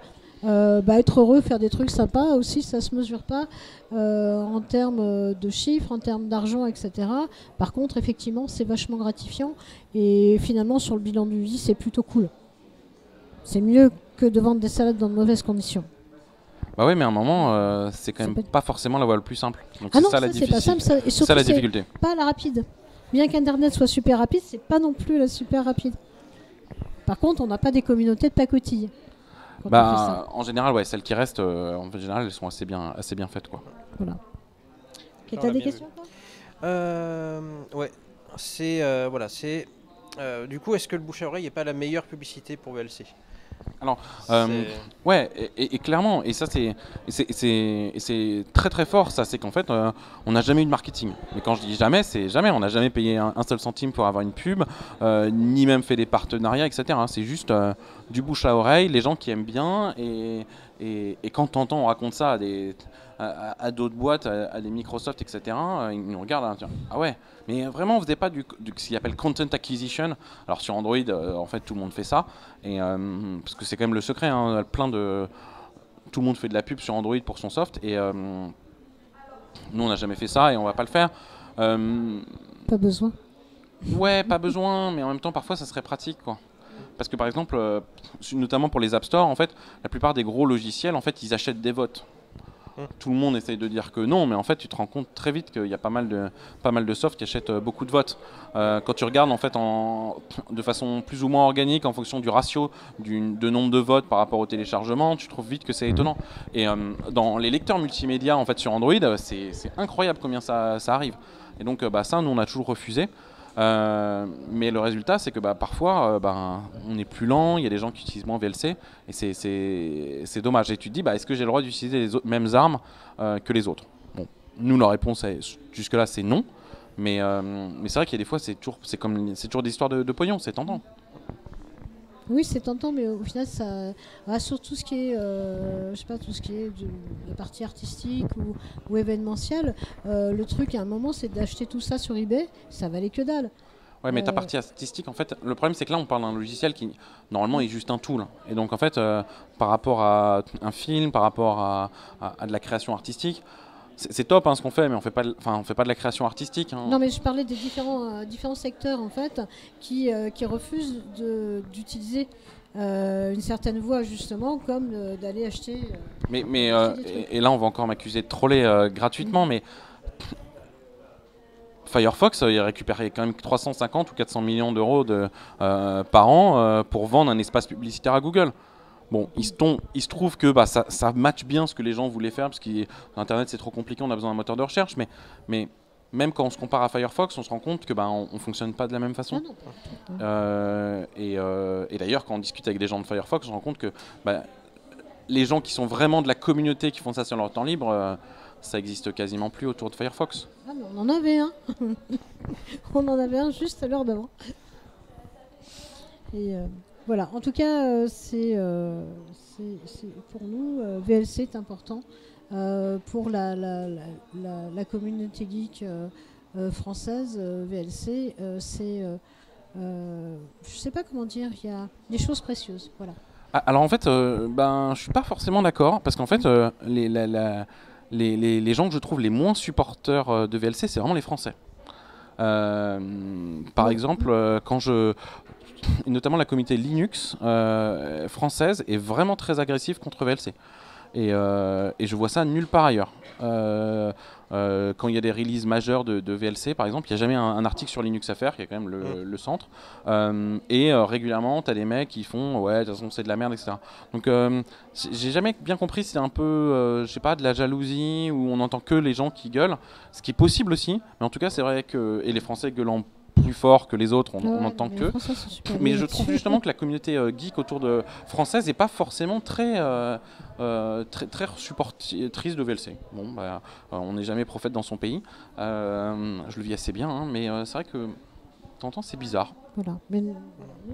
être heureux, faire des trucs sympas aussi, ça se mesure pas en termes de chiffres, en termes d'argent, etc. Par contre, effectivement, c'est vachement gratifiant et finalement, sur le bilan du vie, c'est plutôt cool. C'est mieux que de vendre des salades dans de mauvaises conditions. Bah oui, mais à un moment, c'est quand même pas forcément la voie le plus simple. Donc c'est pas simple, et surtout, ça la difficulté. Pas la rapide. Bien qu'Internet soit super rapide, c'est pas non plus la super rapide. Par contre, on n'a pas des communautés de pacotilles. En général, celles qui restent, en général, elles sont assez bien faites, quoi. Voilà. T'as des questions, toi ? Ouais. Du coup, est-ce que le bouche à oreille n'est pas la meilleure publicité pour VLC ? Alors, et clairement, et ça c'est très très fort, ça c'est qu'en fait on n'a jamais eu de marketing. Mais quand je dis jamais, c'est jamais, on n'a jamais payé un seul centime pour avoir une pub, ni même fait des partenariats, etc. C'est juste du bouche à oreille, les gens qui aiment bien, et quand t'entends on raconte ça à d'autres boîtes, à des Microsoft, etc., ils nous regardent, ah ouais, mais vraiment, on faisait pas du ce qu'ils appellent content acquisition. Alors sur Android, en fait, tout le monde fait ça, et parce que c'est quand même le secret, hein, tout le monde fait de la pub sur Android pour son soft, et nous, on n'a jamais fait ça, et on va pas le faire. Pas besoin. Ouais, pas besoin, mais en même temps, parfois, ça serait pratique, quoi. Parce que par exemple, notamment pour les App Store, en fait, la plupart des gros logiciels, en fait, ils achètent des votes. Tout le monde essaye de dire que non, mais en fait, tu te rends compte très vite qu'il y a pas mal de soft qui achètent beaucoup de votes. Quand tu regardes en fait de façon plus ou moins organique, en fonction du ratio de nombre de votes par rapport au téléchargement, tu trouves vite que c'est étonnant. Et dans les lecteurs multimédia en fait sur Android, c'est incroyable combien ça arrive. Et donc ça, nous on a toujours refusé. Mais le résultat, c'est que parfois, on est plus lent, il y a des gens qui utilisent moins VLC, et c'est dommage. Et tu te dis, est-ce que j'ai le droit d'utiliser les mêmes armes que les autres ? Bon, nous, la réponse, jusque-là, c'est non. Mais c'est vrai qu'il y a des fois, c'est toujours des histoires de pognon, c'est tentant. Oui, c'est tentant, mais au final, ça sur tout ce qui est, tout ce qui est de la partie artistique ou événementielle. Le truc, à un moment, c'est d'acheter tout ça sur eBay. Ça valait que dalle. Ouais, mais ta partie artistique, en fait, le problème, c'est que là, on parle d'un logiciel qui, normalement, est juste un tool. Et donc, en fait, par rapport à un film, par rapport à de la création artistique, c'est top ce qu'on fait, mais on fait pas de la création artistique. Non, mais je parlais des différents secteurs en fait qui refusent d'utiliser une certaine voie justement, comme d'aller acheter. Et là, on va encore m'accuser de troller gratuitement, mais Firefox, il récupérait quand même 350 ou 400 millions d'euros par an pour vendre un espace publicitaire à Google. Bon, il se trouve que ça matche bien ce que les gens voulaient faire, parce qu'Internet c'est trop compliqué, on a besoin d'un moteur de recherche, mais même quand on se compare à Firefox, on se rend compte que on fonctionne pas de la même façon. Et d'ailleurs, quand on discute avec des gens de Firefox, on se rend compte que les gens qui sont vraiment de la communauté, qui font ça sur leur temps libre, ça existe quasiment plus autour de Firefox. Ah, mais on en avait un. On en avait un juste à l'heure d'avant. Et voilà, en tout cas, c'est pour nous, VLC est important pour la communauté geek française. VLC, je sais pas comment dire, il y a des choses précieuses. Voilà. Alors en fait, je suis pas forcément d'accord, parce qu'en fait, les gens que je trouve les moins supporters de VLC, c'est vraiment les Français. Par exemple, notamment la communauté Linux française est vraiment très agressive contre VLC. Et je vois ça nulle part ailleurs. Quand il y a des releases majeures de VLC, par exemple, il n'y a jamais un article sur Linux à faire, qui est quand même le centre. Régulièrement, tu as des mecs qui font ouais, de toute façon, c'est de la merde, etc. Donc, j'ai jamais bien compris si c'est un peu, je sais pas, de la jalousie, où on n'entend que les gens qui gueulent, ce qui est possible aussi. Mais en tout cas, c'est vrai que. Et les Français gueulant plus fort que les autres, on n'entend que. Mais je trouve justement que la communauté geek autour de française n'est pas forcément très supportrice de VLC. Bon, on n'est jamais prophète dans son pays. Je le vis assez bien, hein, mais c'est vrai que de temps en temps c'est bizarre. Voilà. Mais nous,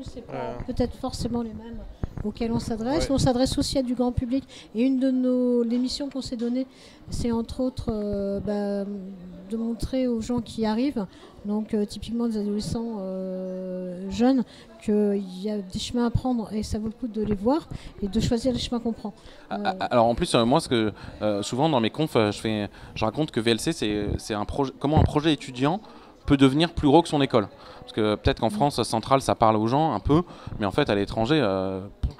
c'est pas peut-être forcément les mêmes auxquels on s'adresse. Ouais. On s'adresse aussi à du grand public. Et une de nos missions qu'on s'est donnée, c'est entre autres de montrer aux gens qui arrivent, donc typiquement des adolescents jeunes, qu'il y a des chemins à prendre et ça vaut le coup de les voir et de choisir les chemins qu'on prend. Alors en plus, moi, ce que souvent dans mes confs, je raconte que VLC, c'est un projet, comment un projet étudiant peut devenir plus gros que son école. Parce que peut-être qu'en France centrale, ça parle aux gens un peu, mais en fait à l'étranger,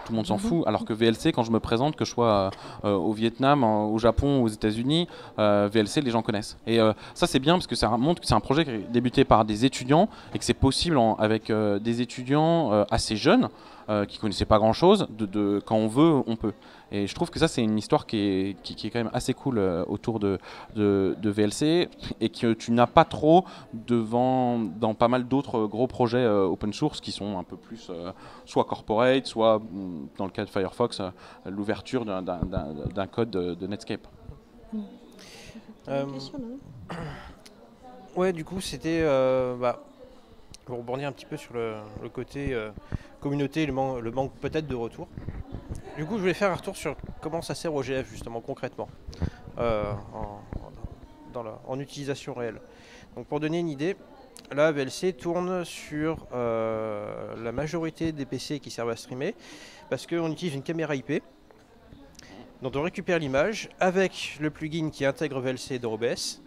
tout le monde s'en fout. Alors que VLC, quand je me présente, que je sois au Vietnam, au Japon, aux États-Unis, VLC, les gens connaissent. Et ça, c'est bien parce que ça montre que c'est un projet qui est débuté par des étudiants et que c'est possible avec des étudiants assez jeunes qui ne connaissaient pas grand-chose. Quand on veut, on peut. Et je trouve que ça, c'est une histoire qui est quand même assez cool autour de VLC et que tu n'as pas trop dans pas mal d'autres gros projets open source qui sont un peu plus soit corporate, soit dans le cas de Firefox, l'ouverture d'un code de Netscape. Ouais, du coup, c'était pour rebondir un petit peu sur le côté communauté, le manque peut-être de retour. Du coup, je voulais faire un retour sur comment ça sert au GF, justement, concrètement, en utilisation réelle. Donc, pour donner une idée, là, VLC tourne sur la majorité des PC qui servent à streamer, parce qu'on utilise une caméra IP, dont on récupère l'image avec le plugin qui intègre VLC dans OBS,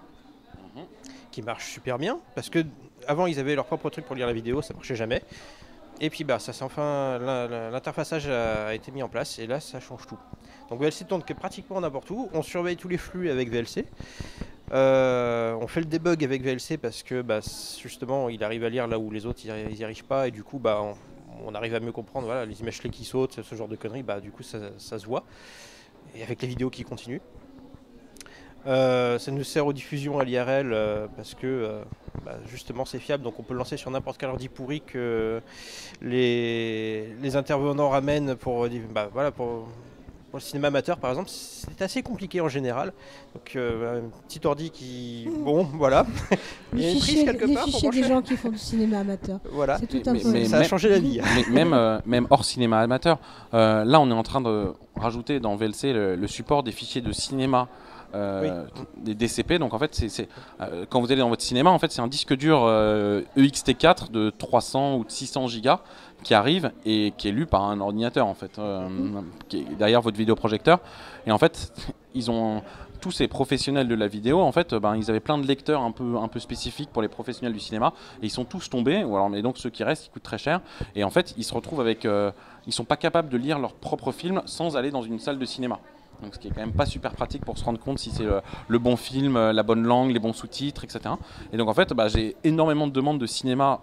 qui marche super bien, parce que avant ils avaient leur propre truc pour lire la vidéo, ça marchait jamais. Et puis l'interfaçage a été mis en place et là ça change tout. Donc VLC tourne pratiquement n'importe où, on surveille tous les flux avec VLC. On fait le debug avec VLC parce que justement il arrive à lire là où les autres ils n'y arrivent pas et du coup on arrive à mieux comprendre voilà, les images clés qui sautent, ce genre de conneries, du coup ça se voit. Et avec les vidéos qui continuent. Ça nous sert aux diffusions à l'IRL parce que justement c'est fiable, donc on peut le lancer sur n'importe quel ordi pourri que les intervenants ramènent pour le cinéma amateur par exemple. C'est assez compliqué en général, donc un petit ordi qui voilà. Il y a une prise quelque part les fichiers des gens qui font du cinéma amateur. Voilà. C'est tout un peu. Ça a changé la vie. Mais même hors cinéma amateur, là on est en train de rajouter dans VLC le support des fichiers de cinéma. Des DCP, donc en fait quand vous allez dans votre cinéma, en fait c'est un disque dur EXT4 de 300 ou de 600 gigas qui arrive et qui est lu par un ordinateur en fait, qui est derrière votre vidéoprojecteur. Et en fait tous ces professionnels de la vidéo, en fait, ils avaient plein de lecteurs un peu spécifiques pour les professionnels du cinéma, et ils sont tous tombés. Mais donc ceux qui restent, ils coûtent très cher. Et en fait, ils se retrouvent avec, ils sont pas capables de lire leur propre film sans aller dans une salle de cinéma. Donc, ce qui est quand même pas super pratique pour se rendre compte si c'est le bon film, la bonne langue, les bons sous-titres, etc. Et donc en fait, j'ai énormément de demandes de cinéma,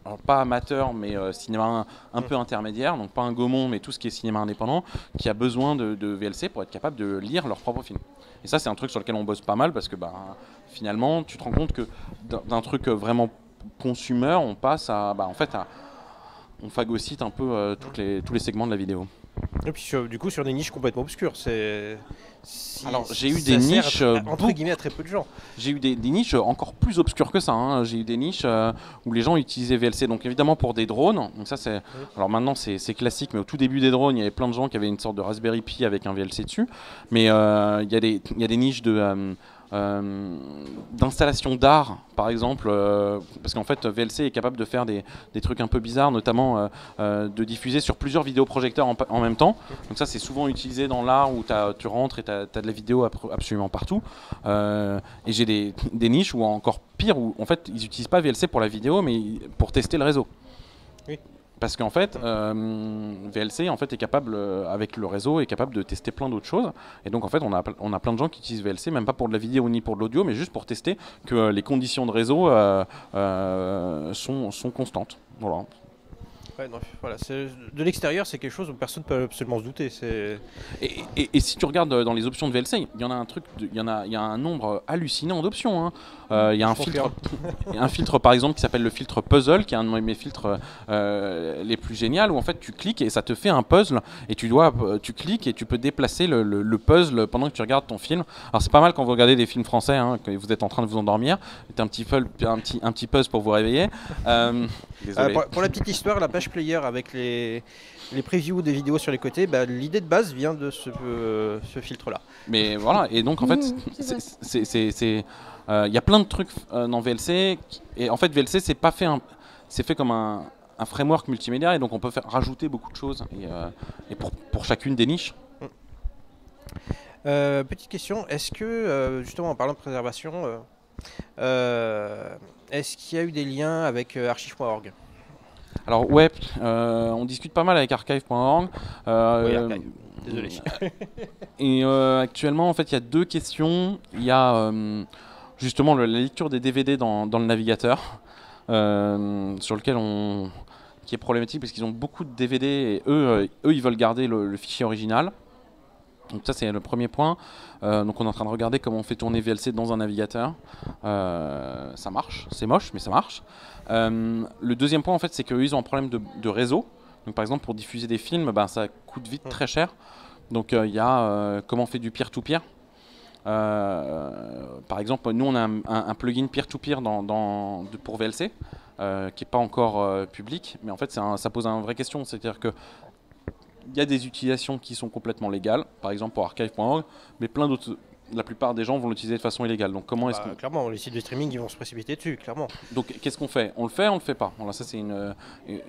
alors pas amateur, mais cinéma un peu intermédiaire, donc pas un Gaumont, mais tout ce qui est cinéma indépendant, qui a besoin de VLC pour être capable de lire leur propre film. Et ça, c'est un truc sur lequel on bosse pas mal, parce que finalement, tu te rends compte que d'un truc vraiment consumer, on passe on phagocyte un peu tous les segments de la vidéo. Et puis du coup sur des niches complètement obscures, alors j'ai eu des niches entre guillemets à très peu de gens. J'ai eu des niches encore plus obscures que ça. Hein. J'ai eu des niches où les gens utilisaient VLC. Donc évidemment pour des drones. Donc ça alors maintenant c'est classique, mais au tout début des drones, il y avait plein de gens qui avaient une sorte de Raspberry Pi avec un VLC dessus. Mais il y a des niches d'installation d'art par exemple, parce qu'en fait VLC est capable de faire des trucs un peu bizarres, notamment de diffuser sur plusieurs vidéoprojecteurs en même temps. Donc ça c'est souvent utilisé dans l'art où tu rentres et tu as de la vidéo absolument partout. Et j'ai des niches où encore pire, où en fait ils n'utilisent pas VLC pour la vidéo mais pour tester le réseau. Oui. Parce qu'en fait, VLC en fait, est capable, avec le réseau, est capable de tester plein d'autres choses. Et donc en fait, on a plein de gens qui utilisent VLC, même pas pour de la vidéo ni pour de l'audio, mais juste pour tester que les conditions de réseau sont constantes. Voilà. Ouais, non, voilà, de l'extérieur, c'est quelque chose où personne ne peut absolument se douter. Et si tu regardes dans les options de VLC, il y en a un truc, il y a un nombre hallucinant d'options. Hein. Il y a un filtre par exemple qui s'appelle le filtre puzzle, qui est un de mes filtres les plus géniaux, où en fait tu cliques et ça te fait un puzzle et tu cliques et tu peux déplacer le puzzle pendant que tu regardes ton film. Alors c'est pas mal quand vous regardez des films français, hein, quand vous êtes en train de vous endormir, c'est un petit puzzle pour vous réveiller. Pour la petite histoire, la page player avec les previews des vidéos sur les côtés, l'idée de base vient de ce filtre-là. Mais voilà, et donc en fait, il y a plein de trucs dans VLC, et en fait VLC c'est fait comme un framework multimédia, et donc on peut rajouter beaucoup de choses, et pour chacune des niches. Petite question, est-ce que, justement en parlant de préservation, est-ce qu'il y a eu des liens avec archive.org? Alors ouais, on discute pas mal avec archive.org. Oui, archive. Désolé. Et actuellement, en fait, il y a deux questions. Il y a justement la lecture des DVD dans le navigateur, sur lequel qui est problématique parce qu'ils ont beaucoup de DVD et eux ils veulent garder le fichier original. Donc ça c'est le premier point. Donc on est en train de regarder comment on fait tourner VLC dans un navigateur. Ça marche, c'est moche mais ça marche. Le deuxième point en fait c'est qu'eux ils ont un problème de réseau. Donc par exemple pour diffuser des films, ça coûte vite très cher. Donc il y a comment on fait du peer-to-peer. Par exemple nous on a un plugin peer-to-peer pour VLC qui n'est pas encore public. Mais en fait ça pose une vraie question. C'est-à-dire que il y a des utilisations qui sont complètement légales, par exemple pour archive.org, mais plein d'autres, la plupart des gens vont l'utiliser de façon illégale. Donc comment est-ce qu'on... Clairement, les sites de streaming ils vont se précipiter dessus, clairement. Donc qu'est-ce qu'on fait? On le fait pas. Voilà, ça c'est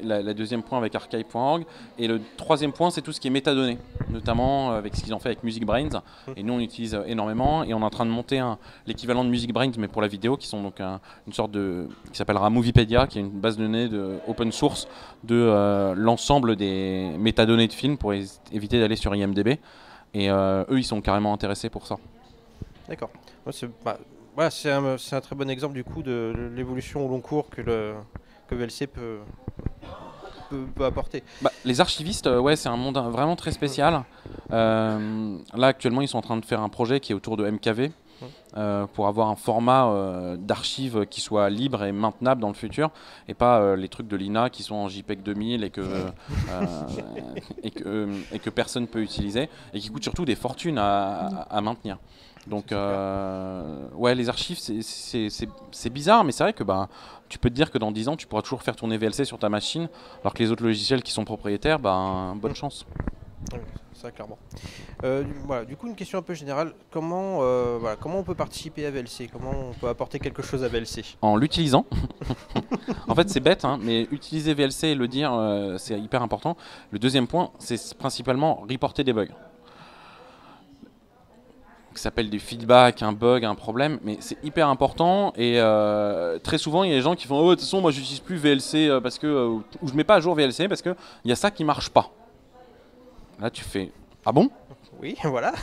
la deuxième point avec archive.org. Et le troisième point, c'est tout ce qui est métadonnées, notamment avec ce qu'ils ont fait avec MusicBrainz. Et nous on utilise énormément, et on est en train de monter l'équivalent de MusicBrainz, mais pour la vidéo, qui sont donc une sorte qui s'appellera Moviepedia, qui est une base de données open source de l'ensemble des métadonnées de films pour éviter d'aller sur IMDb. Et eux, ils sont carrément intéressés pour ça. D'accord. C'est un très bon exemple du coup de l'évolution au long cours que VLC peut apporter. Les archivistes, c'est un monde vraiment très spécial. Là, actuellement, ils sont en train de faire un projet qui est autour de MKV pour avoir un format d'archives qui soit libre et maintenable dans le futur, et pas les trucs de l'INA qui sont en JPEG 2000 et que personne ne peut utiliser, et qui coûtent surtout des fortunes à maintenir. Donc les archives c'est bizarre, mais c'est vrai que tu peux te dire que dans 10 ans tu pourras toujours faire tourner VLC sur ta machine, alors que les autres logiciels qui sont propriétaires, bonne chance. Oui, ça clairement. Du coup une question un peu générale, comment on peut participer à VLC? Comment on peut apporter quelque chose à VLC? En l'utilisant. En fait c'est bête, hein, mais utiliser VLC et le dire c'est hyper important. Le deuxième point c'est principalement reporter des bugs. Qui s'appelle des feedbacks, un bug, un problème, mais c'est hyper important. Et très souvent il y a des gens qui font de toute façon moi j'utilise plus VLC parce que ou je mets pas à jour VLC parce que il y a ça qui marche pas. Là tu fais ah bon? Oui, voilà.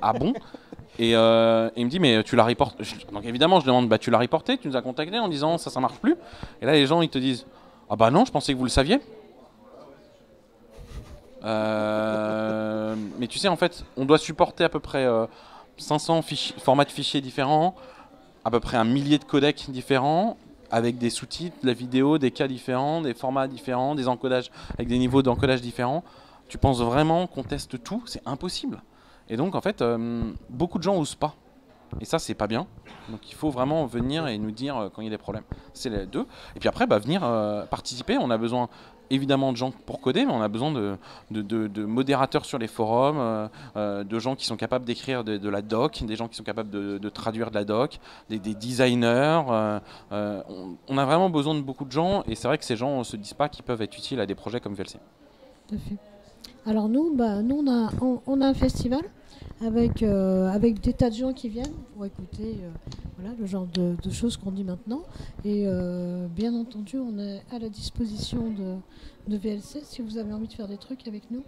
Ah bon? Et il me dit mais tu l'as reporté. Donc évidemment je demande tu l'as reporté, tu nous as contacté en disant ça marche plus. Et là les gens ils te disent ah bah non, je pensais que vous le saviez. Mais tu sais en fait on doit supporter à peu près 500 formats de fichiers différents, à peu près 1 millier de codecs différents, avec des sous-titres, de la vidéo, des cas différents, des formats différents, des encodages avec des niveaux d'encodage différents. Tu penses vraiment qu'on teste tout? C'est impossible. Et donc en fait, beaucoup de gens n'osent pas. Et ça, c'est pas bien. Donc il faut vraiment venir et nous dire quand il y a des problèmes. C'est les deux. Et puis après, venir participer. On a besoin évidemment de gens pour coder, mais on a besoin de modérateurs sur les forums, de gens qui sont capables d'écrire de la doc, des gens qui sont capables de traduire de la doc, des designers. On a vraiment besoin de beaucoup de gens, et c'est vrai que ces gens ne se disent pas qu'ils peuvent être utiles à des projets comme VLC. Tout à fait. Alors nous, on a un festival avec des tas de gens qui viennent pour écouter voilà, le genre de choses qu'on dit maintenant. Et bien entendu, on est à la disposition de VLC si vous avez envie de faire des trucs avec nous.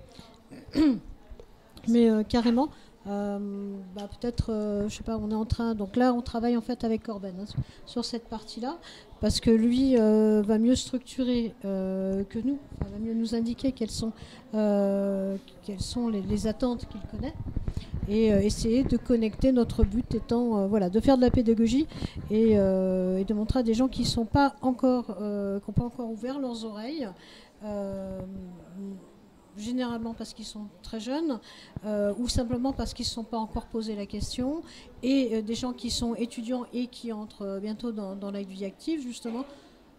Mais carrément, peut-être, je sais pas, on est en train. Donc là, on travaille en fait avec Corben sur cette partie-là, parce que lui va mieux structurer que nous, va mieux nous indiquer quelles sont les attentes qu'il connaît, et essayer de connecter. Notre but étant de faire de la pédagogie et de montrer à des gens qui n'ont pas encore ouvert leurs oreilles. Généralement parce qu'ils sont très jeunes ou simplement parce qu'ils ne se sont pas encore posé la question, et des gens qui sont étudiants et qui entrent bientôt dans la vie active, justement,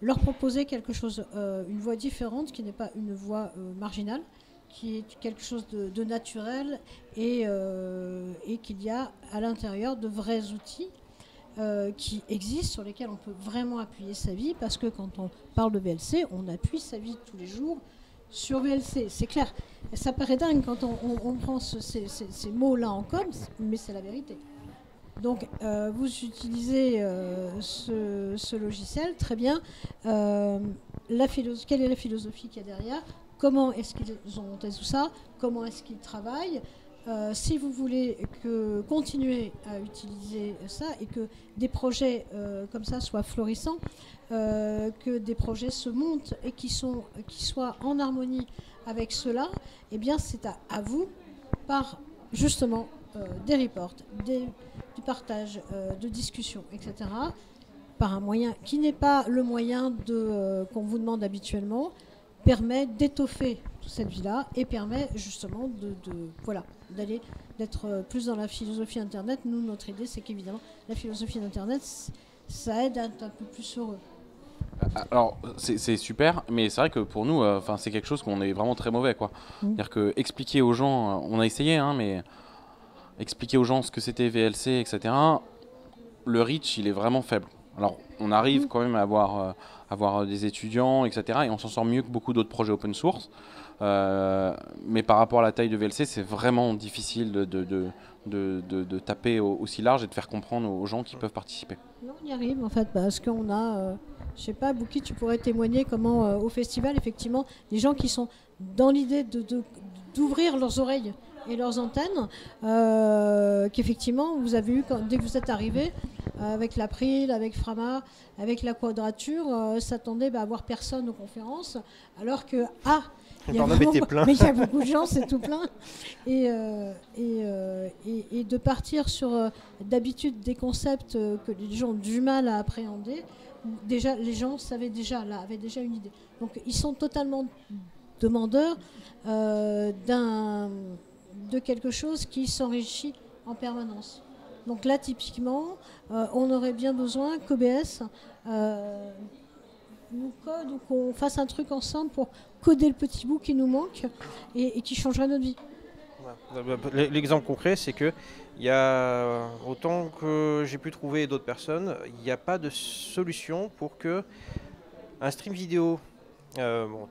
leur proposer quelque chose, une voie différente, qui n'est pas une voie marginale, qui est quelque chose de naturel, et qu'il y a à l'intérieur de vrais outils qui existent, sur lesquels on peut vraiment appuyer sa vie, parce que quand on parle de VLC, on appuie sa vie tous les jours sur VLC, c'est clair. Ça paraît dingue quand on prend ces mots-là en com, mais c'est la vérité. Donc, vous utilisez ce logiciel, très bien. Quelle est la philosophie qu'il y a derrière? Comment est-ce qu'ils ont monté tout ça? Comment est-ce qu'ils travaillent? Si vous voulez continuer à utiliser ça, et que des projets comme ça soient florissants, que des projets se montent et qui soient en harmonie avec cela, eh bien c'est à vous, par justement des reports, du partage, de discussions, etc., par un moyen qui n'est pas le moyen qu'on vous demande habituellement, permet d'étoffer toute cette vie-là, et permet justement d'être plus dans la philosophie Internet. Nous, notre idée, c'est qu'évidemment, la philosophie d'Internet, ça aide à être un peu plus heureux. Alors, c'est super, mais c'est vrai que pour nous, c'est quelque chose qu'on est vraiment très mauvais, quoi. C'est-à-dire que expliquer aux gens, on a essayé, mais expliquer aux gens ce que c'était VLC, etc., le reach, il est vraiment faible. Alors, on arrive quand même à avoir des étudiants, etc., et on s'en sort mieux que beaucoup d'autres projets open source. Mais par rapport à la taille de VLC, c'est vraiment difficile de taper aussi large et de faire comprendre aux gens qui peuvent participer. Non, on y arrive en fait, parce qu'on a, je sais pas, Bouki, tu pourrais témoigner comment au festival, effectivement, les gens qui sont dans l'idée d'ouvrir leurs oreilles et leurs antennes, qu'effectivement vous avez eu dès que vous êtes arrivé, avec l'April, avec Frama, avec la Quadrature, s'attendaient à avoir personne aux conférences, alors que il y a beaucoup de gens, c'est tout plein. Et de partir sur d'habitude des concepts que les gens ont du mal à appréhender, déjà les gens avaient déjà une idée. Donc ils sont totalement demandeurs de quelque chose qui s'enrichit en permanence. Donc là, typiquement, on aurait bien besoin qu'OBS nous code, ou qu'on fasse un truc ensemble pour coder le petit bout qui nous manque et qui changerait notre vie. L'exemple concret, c'est que il y a, autant que j'ai pu trouver d'autres personnes, il n'y a pas de solution pour que un stream vidéo,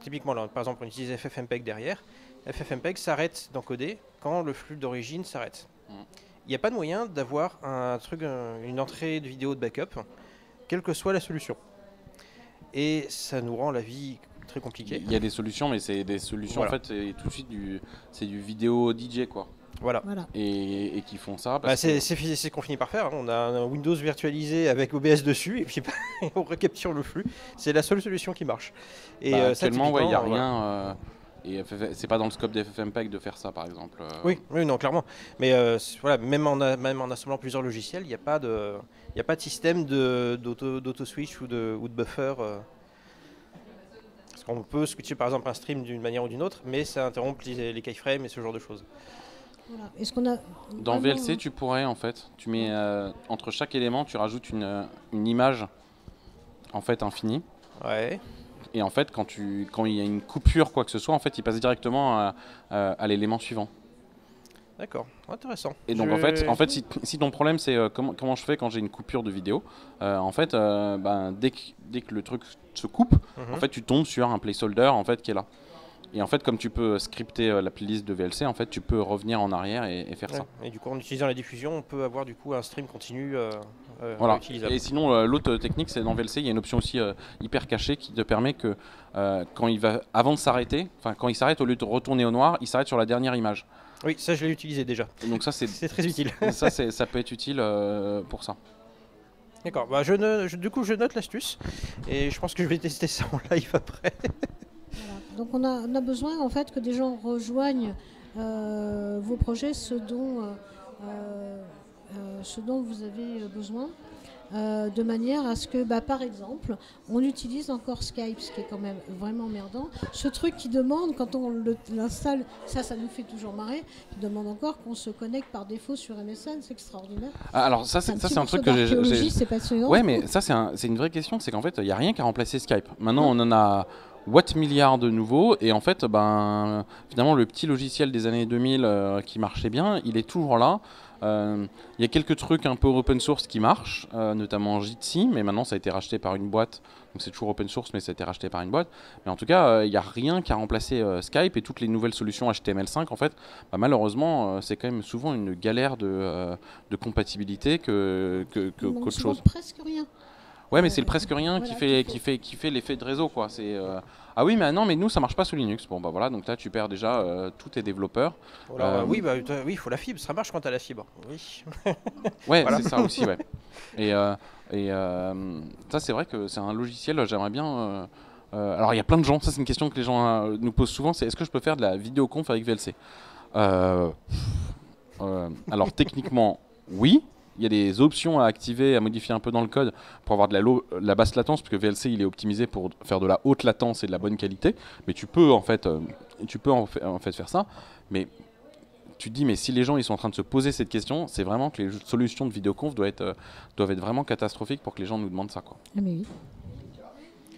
typiquement là, par exemple on utilise FFmpeg derrière, FFmpeg s'arrête d'encoder quand le flux d'origine s'arrête. Il n'y a pas de moyen d'avoir une entrée de vidéo de backup, quelle que soit la solution. Et ça nous rend la vie très compliquée. Il y a des solutions, mais c'est des solutions, en fait, c'est tout de suite c'est du vidéo DJ, quoi. Voilà. Et qui font ça. C'est ce qu'on finit par faire. On a un Windows virtualisé avec OBS dessus, et puis on recapture le flux. C'est la seule solution qui marche. Et actuellement, il n'y a rien. Et c'est pas dans le scope des FFmpeg de faire ça, par exemple. Oui, non, clairement. Mais même en assemblant plusieurs logiciels, il n'y a pas de système d'auto-switch ou de buffer. Parce qu'on peut switcher par exemple un stream d'une manière ou d'une autre, mais ça interrompt les keyframes et ce genre de choses. Voilà. Est-ce qu'on a dans VLC, tu pourrais, en fait, tu mets entre chaque élément, tu rajoutes une image en fait infinie. Ouais. Et en fait, quand il y a une coupure, quoi que ce soit, en fait, il passe directement à l'élément suivant. D'accord, intéressant. Et donc en fait, si ton problème c'est comment je fais quand j'ai une coupure de vidéo, dès que le truc se coupe, en fait, tu tombes sur un placeholder en fait qui est là. Et en fait, comme tu peux scripter la playlist de VLC, en fait, tu peux revenir en arrière et faire ça. Et du coup, en utilisant la diffusion, on peut avoir du coup un stream continu Voilà. utilisable. Et sinon, l'autre technique, c'est dans VLC, il y a une option aussi hyper cachée qui te permet que quand il va, avant de s'arrêter, enfin quand il s'arrête, au lieu de retourner au noir, il s'arrête sur la dernière image. Oui, ça je l'ai utilisé déjà. Et donc ça, C'est très utile. ça peut être utile pour ça. D'accord, bah, du coup je note l'astuce et je pense que je vais tester ça en live après. Voilà. Donc on a besoin en fait que des gens rejoignent vos projets, ce dont vous avez besoin, de manière à ce que, par exemple, on utilise encore Skype, ce qui est quand même vraiment emmerdant. Ce truc qui demande, quand on l'installe, ça nous fait toujours marrer, qui demande encore qu'on se connecte par défaut sur MSN, c'est extraordinaire. Alors ça c'est un truc que j'ai... C'est passionnant. Ouais, mais ça c'est une vraie question, c'est qu'en fait il n'y a rien qu'à remplacer Skype. Maintenant on en a what milliards de nouveaux et en fait finalement le petit logiciel des années 2000 qui marchait bien, il est toujours là. Il y a quelques trucs un peu open source qui marchent, notamment Jitsi, mais maintenant ça a été racheté par une boîte, donc c'est toujours open source mais ça a été racheté par une boîte. Mais en tout cas, il n'y a rien qu'à remplacer Skype et toutes les nouvelles solutions HTML5 en fait, malheureusement c'est quand même souvent une galère de compatibilité qu'autre chose. Presque rien. Ouais, mais c'est le presque rien qui fait l'effet de réseau, quoi. C'est ah oui, mais non, mais nous ça marche pas sous Linux. Bon bah voilà, donc là tu perds déjà tous tes développeurs. Oui, il faut la fibre, ça marche quand t'as la fibre. Oui. Ouais, voilà. C'est ça aussi, ouais. Et ça c'est vrai que c'est un logiciel, j'aimerais bien. Alors il y a plein de gens, ça c'est une question que les gens nous posent souvent, c'est est-ce que je peux faire de la vidéoconf avec VLC? Alors techniquement, oui. Il y a des options à activer, à modifier un peu dans le code pour avoir de la basse latence, parce que VLC il est optimisé pour faire de la haute latence et de la bonne qualité. Mais tu peux en fait faire ça. Mais tu te dis, mais si les gens ils sont en train de se poser cette question, c'est vraiment que les solutions de vidéoconf doivent être vraiment catastrophiques pour que les gens nous demandent ça, quoi. Ah mais oui.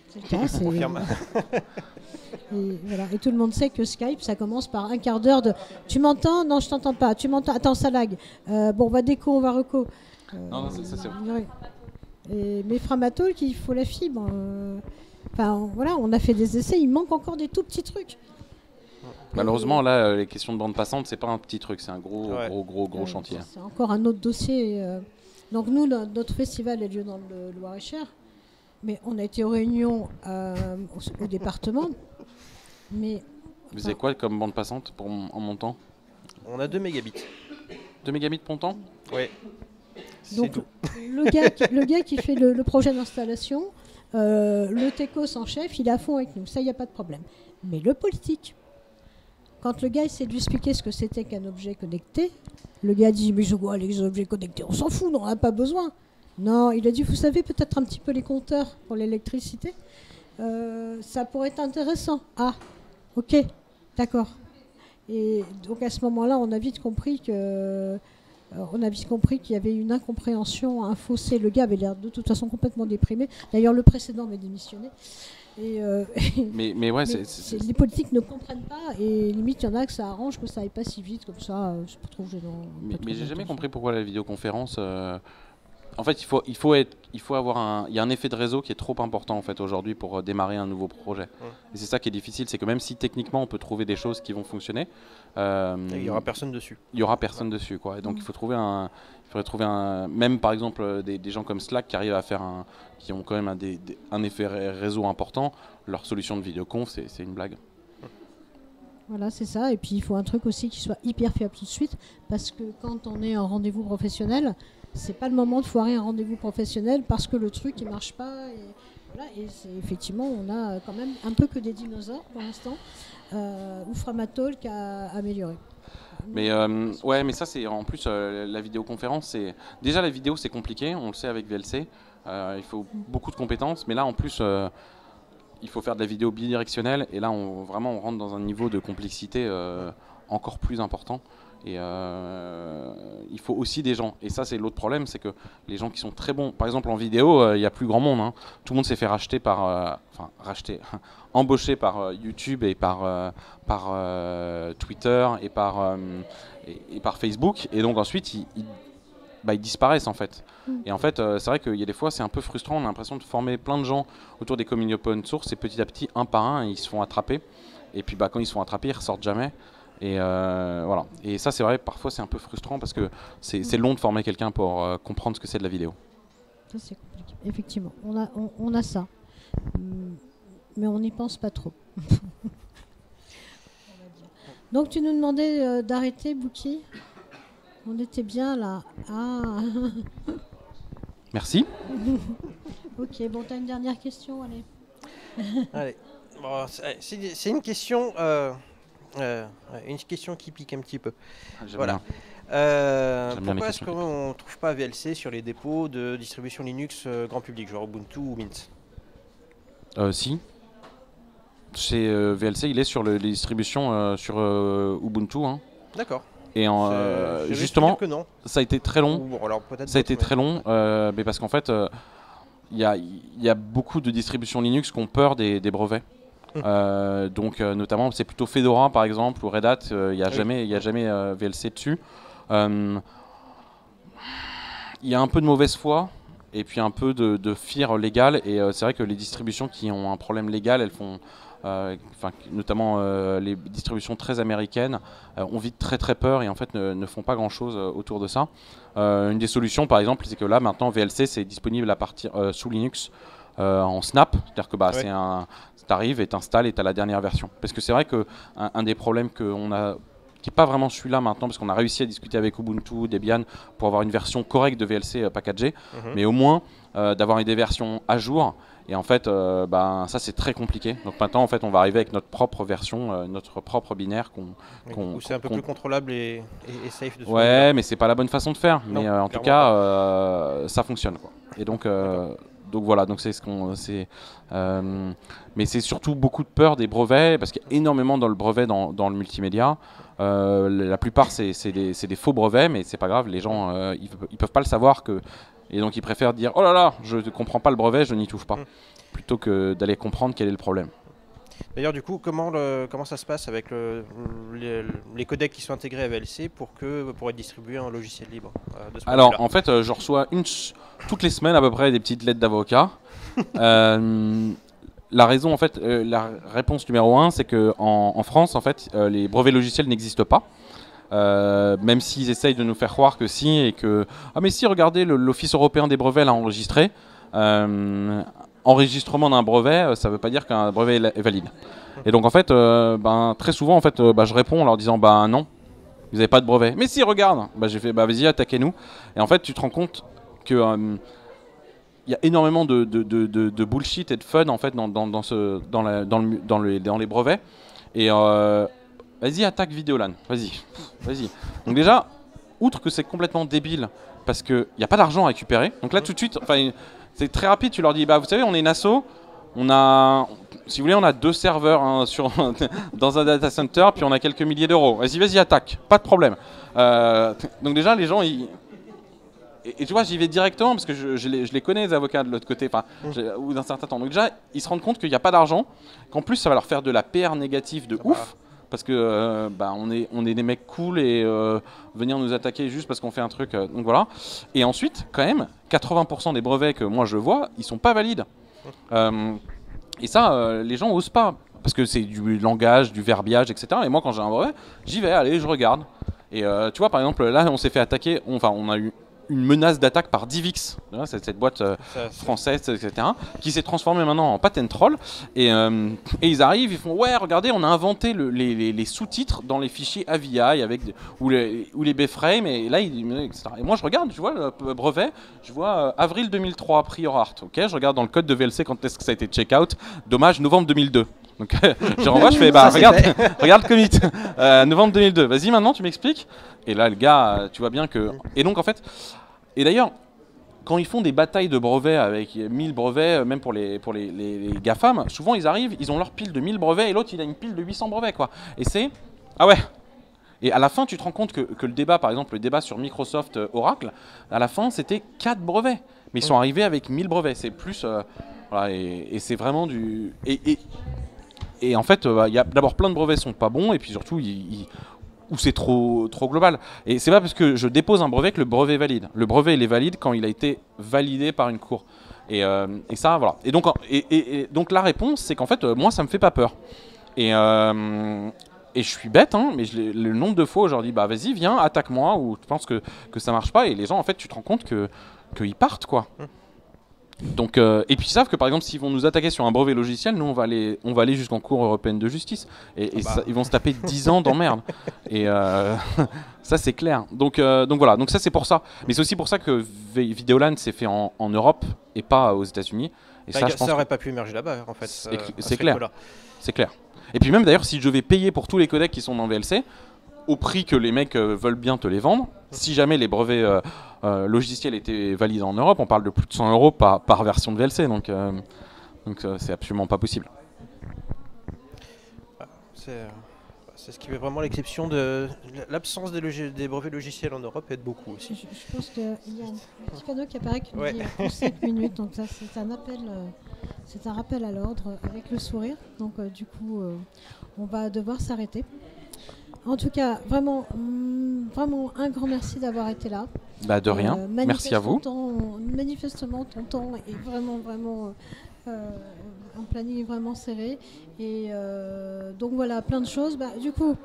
C'est le cas, c'est... Confirme. Et, voilà. Et tout le monde sait que Skype, ça commence par un quart d'heure de « Tu m'entends? Non, je t'entends pas. Tu m'entends? Attends, ça lag. Bon, on va déco, on va reco. » Non, ça c'est vrai. Mais Framatol, il faut la fibre. Enfin, voilà, on a fait des essais, il manque encore des tout petits trucs. Malheureusement, là, les questions de bande passante, c'est pas un petit truc, c'est un gros chantier. C'est encore un autre dossier. Donc nous, notre festival a lieu dans le Loir-et-Cher. Mais on a été aux réunions au département. Mais, vous avez quoi comme bande passante en montant? On a 2 mégabits. 2 mégabits montant? Oui. Donc le gars qui fait le projet d'installation, le techos en chef, il est à fond avec nous. Ça, il n'y a pas de problème. Mais le politique, quand le gars essaie de lui expliquer ce que c'était qu'un objet connecté, le gars dit « Mais je vois les objets connectés, on s'en fout, on n'en a pas besoin. » Non, il a dit, vous savez, peut-être un petit peu les compteurs pour l'électricité. Ça pourrait être intéressant. Ah, ok, d'accord. Et donc à ce moment-là, on a vite compris qu'il y avait une incompréhension, un fossé. Le gars avait l'air de toute façon complètement déprimé. D'ailleurs, le précédent m'a démissionné. Mais ouais, les politiques ne comprennent pas et limite il y en a que ça arrange que ça aille pas si vite comme ça. C'est pas trop gênant. Mais j'ai jamais compris pourquoi la vidéoconférence. En fait, il y a un effet de réseau qui est trop important en fait aujourd'hui pour démarrer un nouveau projet. Et c'est ça qui est difficile, c'est que même si techniquement on peut trouver des choses qui vont fonctionner, il y aura personne dessus. Il y aura personne dessus, quoi. Et donc il faudrait trouver même par exemple des gens comme Slack qui arrivent à faire qui ont quand même un effet réseau important. Leur solution de vidéoconf, c'est une blague. Voilà, c'est ça. Et puis il faut un truc aussi qui soit hyper fiable tout de suite, parce que quand on est en rendez-vous professionnel, c'est pas le moment de foirer un rendez-vous professionnel parce que le truc il marche pas. Et effectivement, on a quand même un peu que des dinosaures pour l'instant, ou Framatol qui a amélioré. Mais mais ça c'est en plus la vidéoconférence, c'est déjà la vidéo c'est compliqué, on le sait avec VLC. Il faut beaucoup de compétences, mais là en plus il faut faire de la vidéo bidirectionnelle et là on rentre dans un niveau de complexité encore plus important. Et il faut aussi des gens. Et ça, c'est l'autre problème, c'est que les gens qui sont très bons, par exemple en vidéo, il n'y a plus grand monde. Hein. Tout le monde s'est fait embaucher par YouTube et par Twitter et par Facebook. Et donc ensuite, ils disparaissent en fait. Et en fait, c'est vrai qu'il y a des fois, c'est un peu frustrant. On a l'impression de former plein de gens autour des communautés open source et petit à petit, un par un, ils se font attraper. et puis quand ils se font attraper, ils ressortent jamais. Et voilà. Et ça, c'est vrai, parfois c'est un peu frustrant parce que c'est long de former quelqu'un pour comprendre ce que c'est de la vidéo. Ça, c'est compliqué. Effectivement, on a ça. Mais on n'y pense pas trop. Donc tu nous demandais d'arrêter, Bouki. On était bien là. Ah. Merci. Ok, bon, tu as une dernière question, allez. Allez. Bon, c'est une question qui pique un petit peu. Voilà. Pourquoi est-ce qu'on ne trouve pas VLC sur les dépôts de distribution Linux grand public, genre Ubuntu ou Mint? Si. Chez VLC, il est sur les distributions sur Ubuntu. Hein. D'accord. Et justement, ça a été très long. Mais parce qu'en fait, il y a beaucoup de distributions Linux qui ont peur des brevets. Donc notamment, c'est plutôt Fedora par exemple ou Red Hat. Il n'y a jamais VLC dessus. Il y a un peu de mauvaise foi. Et puis un peu de fear légal, et c'est vrai que les distributions qui ont un problème légal, elles font, notamment les distributions très américaines, ont vite très peur et en fait ne font pas grand chose autour de ça. Une des solutions par exemple, c'est que là maintenant VLC c'est disponible à partir sous Linux en snap, c'est-à-dire que t'arrives et t'installes et t'as la dernière version. Parce que c'est vrai que un des problèmes qu'on a, qui n'est pas vraiment celui-là maintenant, parce qu'on a réussi à discuter avec Ubuntu, Debian, pour avoir une version correcte de VLC packagée, mais au moins d'avoir des versions à jour. Et en fait, ça c'est très compliqué. Donc maintenant, en fait, on va arriver avec notre propre version, notre propre binaire c'est un peu plus contrôlable et safe de ce ouais, mais c'est pas la bonne façon de faire. Non, mais en tout cas, ça fonctionne, quoi. Et donc voilà, donc c'est ce qu'on, mais c'est surtout beaucoup de peur des brevets, parce qu'il y a énormément dans le brevet dans le multimédia. La plupart c'est des faux brevets, mais c'est pas grave, les gens ils peuvent pas le savoir et donc ils préfèrent dire oh là là, je ne comprends pas le brevet, je n'y touche pas, plutôt que d'aller comprendre quel est le problème. D'ailleurs, du coup, comment ça se passe avec les codecs qui sont intégrés à VLC pour être distribué en logiciel libre Alors, en fait, je reçois toutes les semaines à peu près des petites lettres d'avocats. La raison, en fait, la réponse numéro 1, c'est que en France, en fait, les brevets logiciels n'existent pas. Même s'ils essayent de nous faire croire que si, et que mais si, regardez, l'Office européen des brevets l'a enregistré. Enregistrement d'un brevet, ça ne veut pas dire qu'un brevet est valide. Et donc en fait, très souvent, en fait, je réponds en leur disant non, vous n'avez pas de brevet. Mais si, regarde. J'ai fait vas-y, attaquez-nous. Et en fait, tu te rends compte que il y a énormément de bullshit et de fun en fait dans les brevets. Et vas-y, attaque Videolan. Vas-y. Donc déjà, outre que c'est complètement débile parce qu'il n'y a pas d'argent à récupérer. Donc là, tout de suite, c'est très rapide, tu leur dis, vous savez, on est une asso, si vous voulez, on a 2 serveurs dans un data center, puis on a quelques milliers d'euros. Vas-y, attaque, pas de problème. Donc déjà, les gens, et tu vois, j'y vais directement, parce que je les connais, les avocats de l'autre côté, ou d'un certain temps. Donc déjà, ils se rendent compte qu'il n'y a pas d'argent, qu'en plus, ça va leur faire de la PR négative de ouf. Parce que on est des mecs cool et venir nous attaquer juste parce qu'on fait un truc, donc voilà. Et ensuite, quand même, 80% des brevets que moi je vois, ils sont pas valides. Et ça, les gens osent pas parce que c'est du langage, du verbiage, etc. Et moi, quand j'ai un brevet, j'y vais, allez, je regarde. Et tu vois, par exemple, là, on s'est fait attaquer. On a eu une menace d'attaque par Divix, cette boîte française, etc., qui s'est transformée maintenant en patent troll. Et ils arrivent, ils font ouais, regardez, on a inventé les sous-titres dans les fichiers AVI ou les B-frames, et là, etc. Et moi, je regarde, je vois le brevet, je vois avril 2003, prior art. Ok, je regarde dans le code de VLC quand est-ce que ça a été check-out. Dommage, novembre 2002. Donc je renvoie, je fais regarde le commit, novembre 2002. Vas-y, maintenant, tu m'expliques. Et là, le gars, tu vois bien que. Et donc, en fait. Et d'ailleurs, quand ils font des batailles de brevets avec 1000 brevets, même pour les GAFAM, souvent ils arrivent, ils ont leur pile de 1000 brevets et l'autre il a une pile de 800 brevets, quoi. Et c'est. Ah ouais. Et à la fin, tu te rends compte que le débat, par exemple, le débat sur Microsoft Oracle, à la fin, c'était 4 brevets. Mais ils sont arrivés avec 1000 brevets. C'est plus. Voilà, et c'est vraiment du. Et en fait, il y a d'abord plein de brevets qui sont pas bons, et puis surtout, où c'est trop global. Et c'est pas parce que je dépose un brevet que le brevet est valide. Le brevet, il est valide quand il a été validé par une cour. Et ça, voilà. Et donc la réponse, c'est qu'en fait, moi, ça me fait pas peur. Et je suis bête, hein, mais le nombre de fois où je leur dis bah vas-y viens, attaque-moi, ou tu penses que ça marche pas, et les gens en fait tu te rends compte qu'ils partent quoi. Donc, et puis ils savent que par exemple s'ils vont nous attaquer sur un brevet logiciel, nous on va aller jusqu'en Cour européenne de justice, et ils vont se taper 10 ans d'emmerde. Et ça c'est clair. Donc voilà, donc ça c'est pour ça. Mais c'est aussi pour ça que Videolan s'est fait en Europe et pas aux États-Unis. Et ça, je pense aurait pas pu émerger là-bas en fait. C'est clair. C'est clair. Et puis même d'ailleurs si je vais payer pour tous les codecs qui sont dans VLC, au prix que les mecs veulent bien te les vendre, si jamais les brevets logiciels étaient validés en Europe, on parle de plus de 100 € par version de VLC, donc c'est absolument pas possible. C'est ce qui fait vraiment l'exception de l'absence des brevets logiciels en Europe aide beaucoup aussi. Je pense qu'il y a un petit panneau qui apparaît qui nous dit plus 5 minutes, donc ça c'est un appel, c'est un rappel à l'ordre avec le sourire, donc du coup on va devoir s'arrêter. En tout cas, vraiment un grand merci d'avoir été là. Bah de rien, merci à vous. Manifestement, ton temps est vraiment un planning vraiment serré. Et donc voilà, plein de choses. Bah, du coup,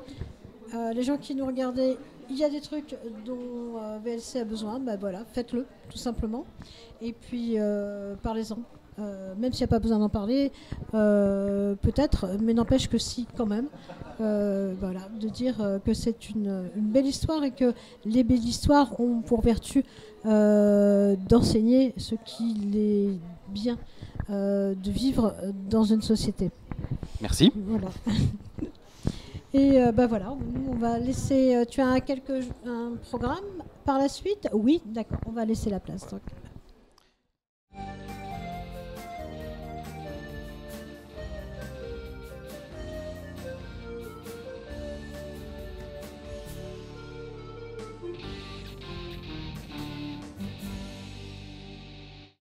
les gens qui nous regardaient, il y a des trucs dont VLC a besoin. Bah voilà, faites-le, tout simplement. Et puis, parlez-en. Même s'il n'y a pas besoin d'en parler, peut-être, mais n'empêche que si, quand même. Voilà, de dire que c'est une belle histoire et que les belles histoires ont pour vertu d'enseigner ce qu'il est bien de vivre dans une société. Merci. Voilà. Et voilà, on va laisser. Tu as un programme par la suite? Oui, d'accord, on va laisser la place. Donc.